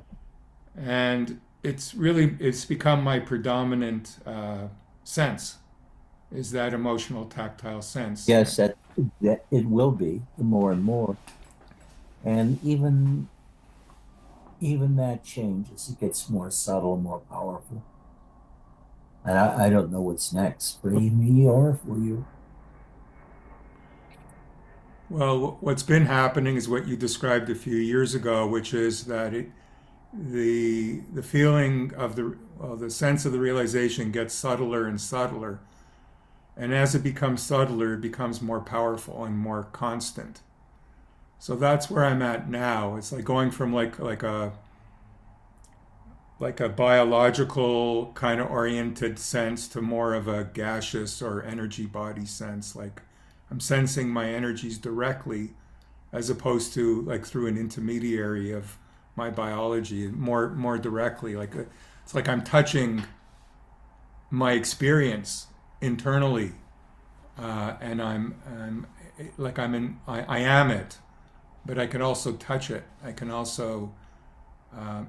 Speaker 3: And it's become my predominant sense, is that emotional tactile sense.
Speaker 1: Yes, that it will be more and more. And even even that changes. It gets more subtle, more powerful. And I don't know what's next for me or for you.
Speaker 3: Well, what's been happening is what you described a few years ago, which is that the feeling of the sense of the realization gets subtler and subtler, and as it becomes subtler, it becomes more powerful and more constant. So that's where I'm at now. It's like going from like a biological kind of oriented sense to more of a gaseous or energy body sense. Like I'm sensing my energies directly as opposed to like through an intermediary of my biology, more directly. It's like I'm touching my experience internally, and I'm like I am it, but I can also touch it. I can also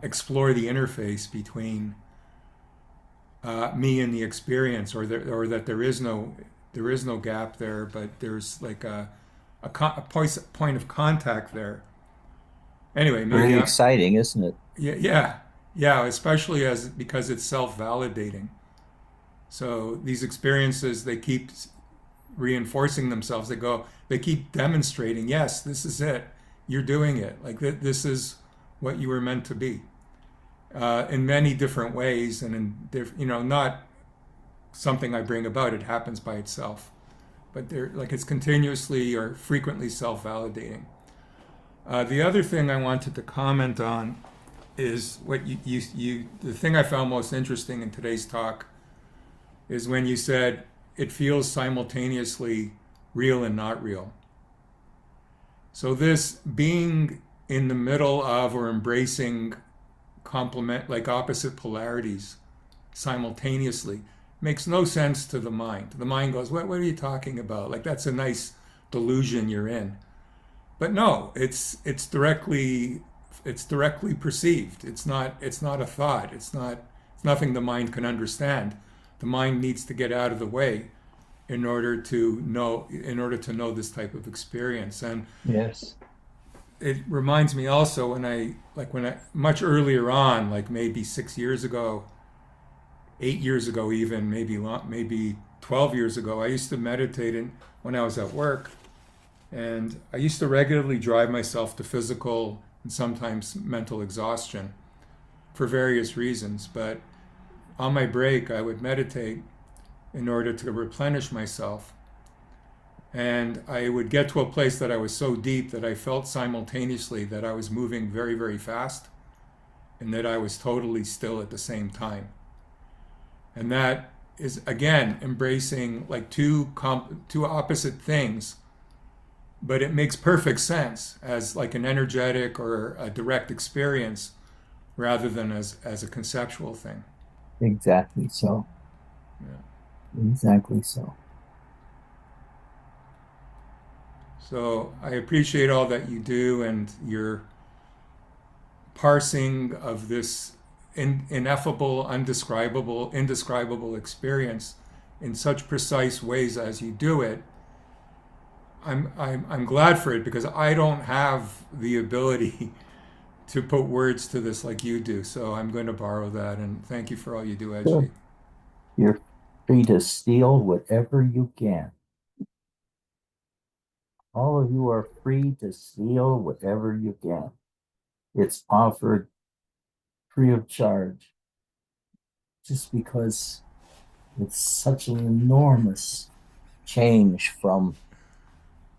Speaker 3: explore the interface between me and the experience, or that there is no gap there, but there's like a point of contact there. Anyway, maybe
Speaker 1: Very exciting, isn't it?
Speaker 3: yeah, especially as because it's self-validating. So these experiences, they keep reinforcing themselves. They keep demonstrating, yes, this is it. You're doing it. Like this is what you were meant to be, in many different ways, and not something I bring about. It happens by itself, but they're like it's continuously or frequently self-validating. The other thing I wanted to comment on is what the thing I found most interesting in today's talk is when you said it feels simultaneously real and not real. So this being in the middle of or embracing complement like opposite polarities simultaneously makes no sense to the mind. The mind goes, what are you talking about? Like that's a nice delusion you're in. But no, it's directly perceived. It's not a thought. It's nothing the mind can understand. The mind needs to get out of the way in order to know this type of experience. And
Speaker 1: Yes.
Speaker 3: it reminds me also when I much earlier on, like maybe 6 years ago, 8 years ago, even maybe 12 years ago, I used to meditate when I was at work, and I used to regularly drive myself to physical and sometimes mental exhaustion for various reasons. But on my break, I would meditate in order to replenish myself. And I would get to a place that I was so deep that I felt simultaneously that I was moving very, very fast and that I was totally still at the same time. And that is, again, embracing like two opposite things, but it makes perfect sense as like an energetic or a direct experience rather than as a conceptual thing.
Speaker 1: Exactly so.
Speaker 3: Yeah.
Speaker 1: Exactly so.
Speaker 3: So I appreciate all that you do and your parsing of this ineffable, indescribable experience in such precise ways as you do it. I'm glad for it because I don't have the ability to put words to this like you do. So I'm going to borrow that, and thank you for all you do,
Speaker 1: Sure.
Speaker 3: Edgy.
Speaker 1: You're free to steal whatever you can. All of you are free to steal whatever you can. It's offered free of charge just because it's such an enormous change from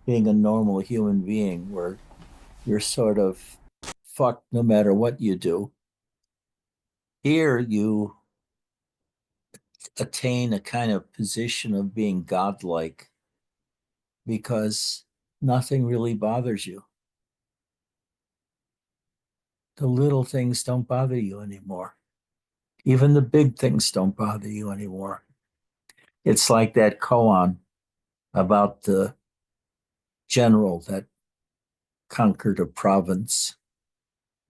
Speaker 1: being a normal human being where you're sort of fucked no matter what you do. Here you attain a kind of position of being godlike because nothing really bothers you. The little things don't bother you anymore. Even the big things don't bother you anymore. It's like that koan about the general that conquered a province,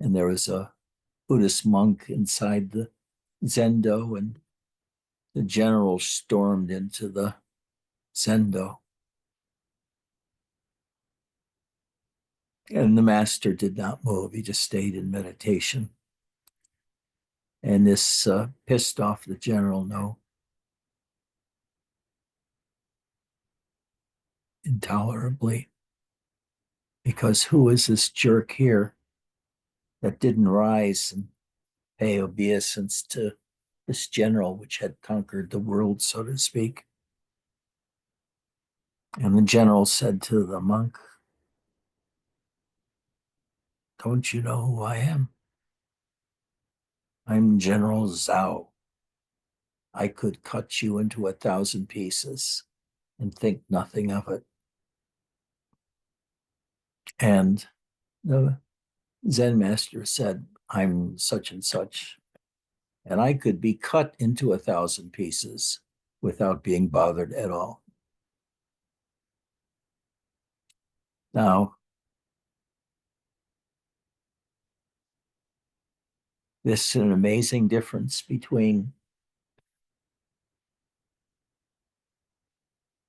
Speaker 1: and there was a Buddhist monk inside the zendo, and the general stormed into the zendo. And the master did not move. He just stayed in meditation. And this pissed off the general intolerably, because who is this jerk here that didn't rise and pay obeisance to this general which had conquered the world, so to speak? And the general said to the monk, "Don't you know who I am? I'm General Zhao. I could cut you into 1,000 pieces and think nothing of it." And the Zen master said, "I'm such and such, and I could be cut into 1,000 pieces without being bothered at all." Now, this is an amazing difference between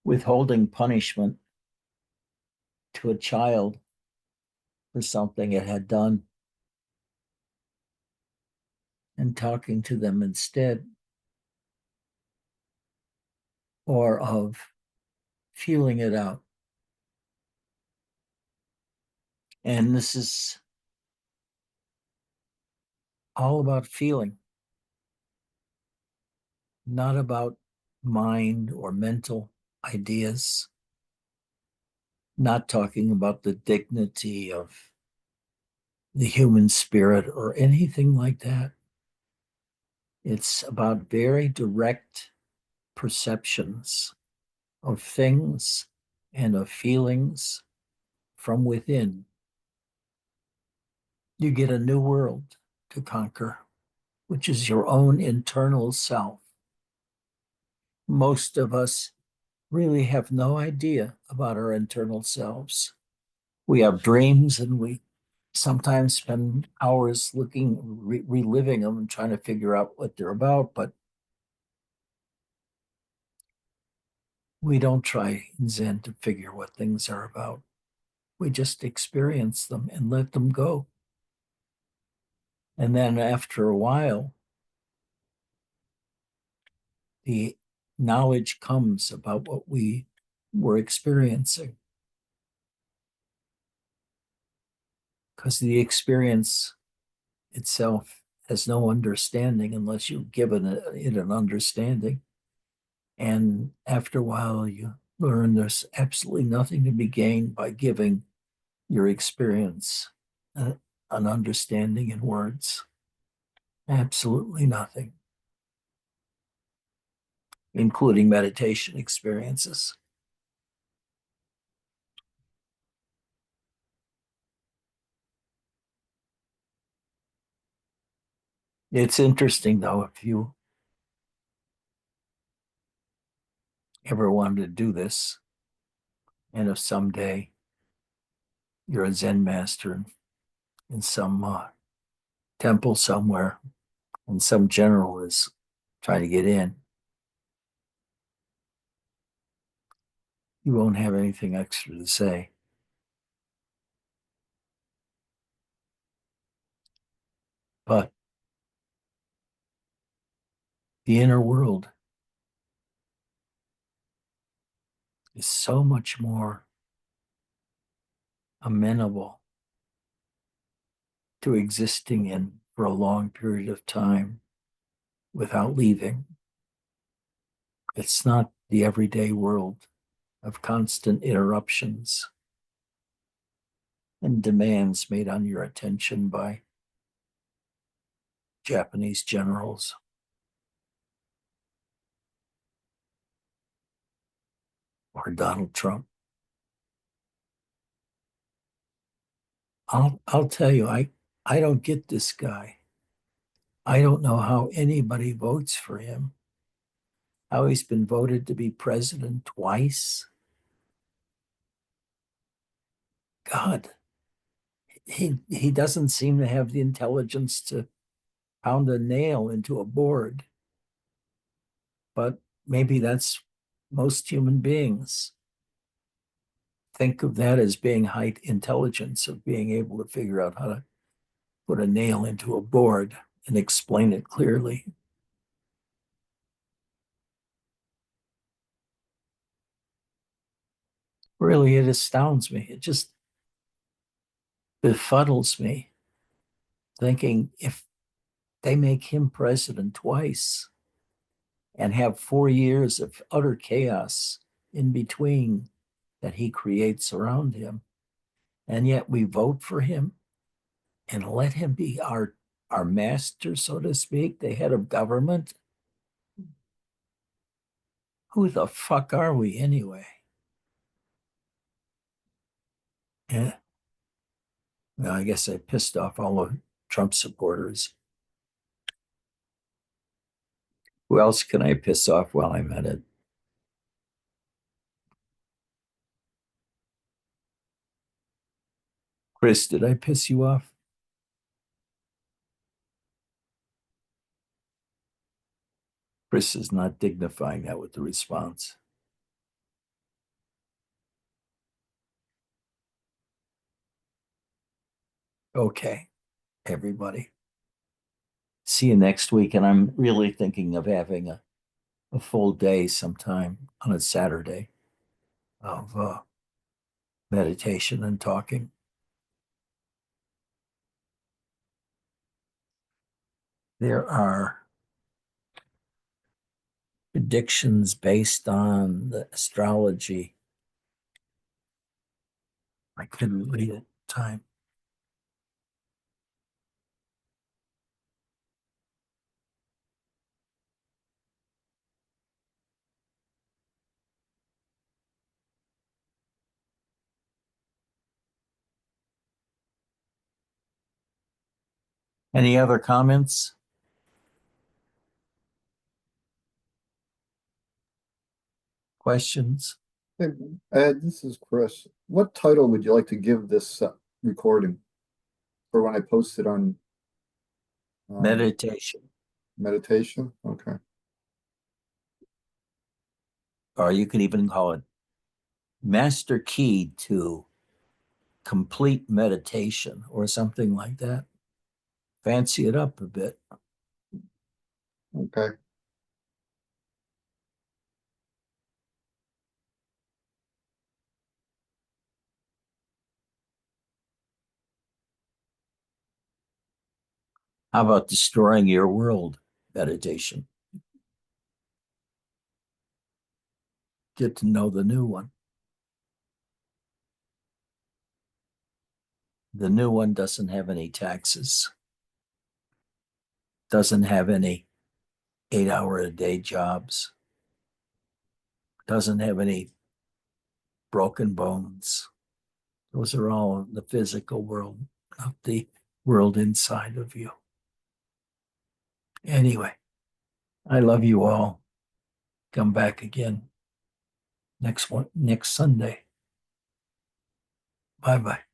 Speaker 1: withholding punishment to a child for something it had done and talking to them instead, or of feeling it out. And this is all about feeling, not about mind or mental ideas, not talking about the dignity of the human spirit or anything like that. It's about very direct perceptions of things and of feelings from within. You get a new world to conquer, which is your own internal self. Most of us really have no idea about our internal selves. We have dreams and we sometimes spend hours reliving them and trying to figure out what they're about, but we don't try in Zen to figure what things are about. We just experience them and let them go. And then after a while, the knowledge comes about what we were experiencing. Because the experience itself has no understanding unless you've given it an understanding. And after a while, you learn there's absolutely nothing to be gained by giving your experience an understanding in words. Absolutely nothing, including meditation experiences. It's interesting, though, if you ever wanted to do this, and if someday you're a Zen master in some temple somewhere, and some general is trying to get in, you won't have anything extra to say. But the inner world is so much more amenable to existing in for a long period of time without leaving. It's not the everyday world of constant interruptions and demands made on your attention by Japanese generals or Donald Trump. I'll tell you, I don't get this guy. I don't know how anybody votes for him. How he's been voted to be president twice. God, he doesn't seem to have the intelligence to pound a nail into a board. But maybe that's most human beings. think of that as being high intelligence, of being able to figure out how to put a nail into a board and explain it clearly. Really, it astounds me. It just befuddles me, thinking if they make him president twice and have 4 years of utter chaos in between that he creates around him, and yet we vote for him and let him be our master, so to speak, the head of government. Who the fuck are we anyway? Yeah. Well, I guess I pissed off all the Trump supporters. Who else can I piss off while I'm at it? Chris, did I piss you off? Chris is not dignifying that with the response. Okay, everybody. See you next week. And I'm really thinking of having a full day sometime on a Saturday of meditation and talking. There are predictions based on the astrology. I couldn't read it. Time. Any other comments? Questions?
Speaker 4: Hey, Ed, this is Chris. What title would you like to give this recording for when I post it on
Speaker 1: Meditation.
Speaker 4: meditation? Okay.
Speaker 1: Or you can even call it Master Key to Complete Meditation or something like that. Fancy it up a bit.
Speaker 4: Okay.
Speaker 1: How about Destroying Your World meditation? Get to know the new one. The new one doesn't have any taxes, doesn't have any 8-hour-a-day jobs, doesn't have any broken bones. Those are all in the physical world, not the world inside of you. Anyway, I love you all. Come back again next Sunday. Bye-bye.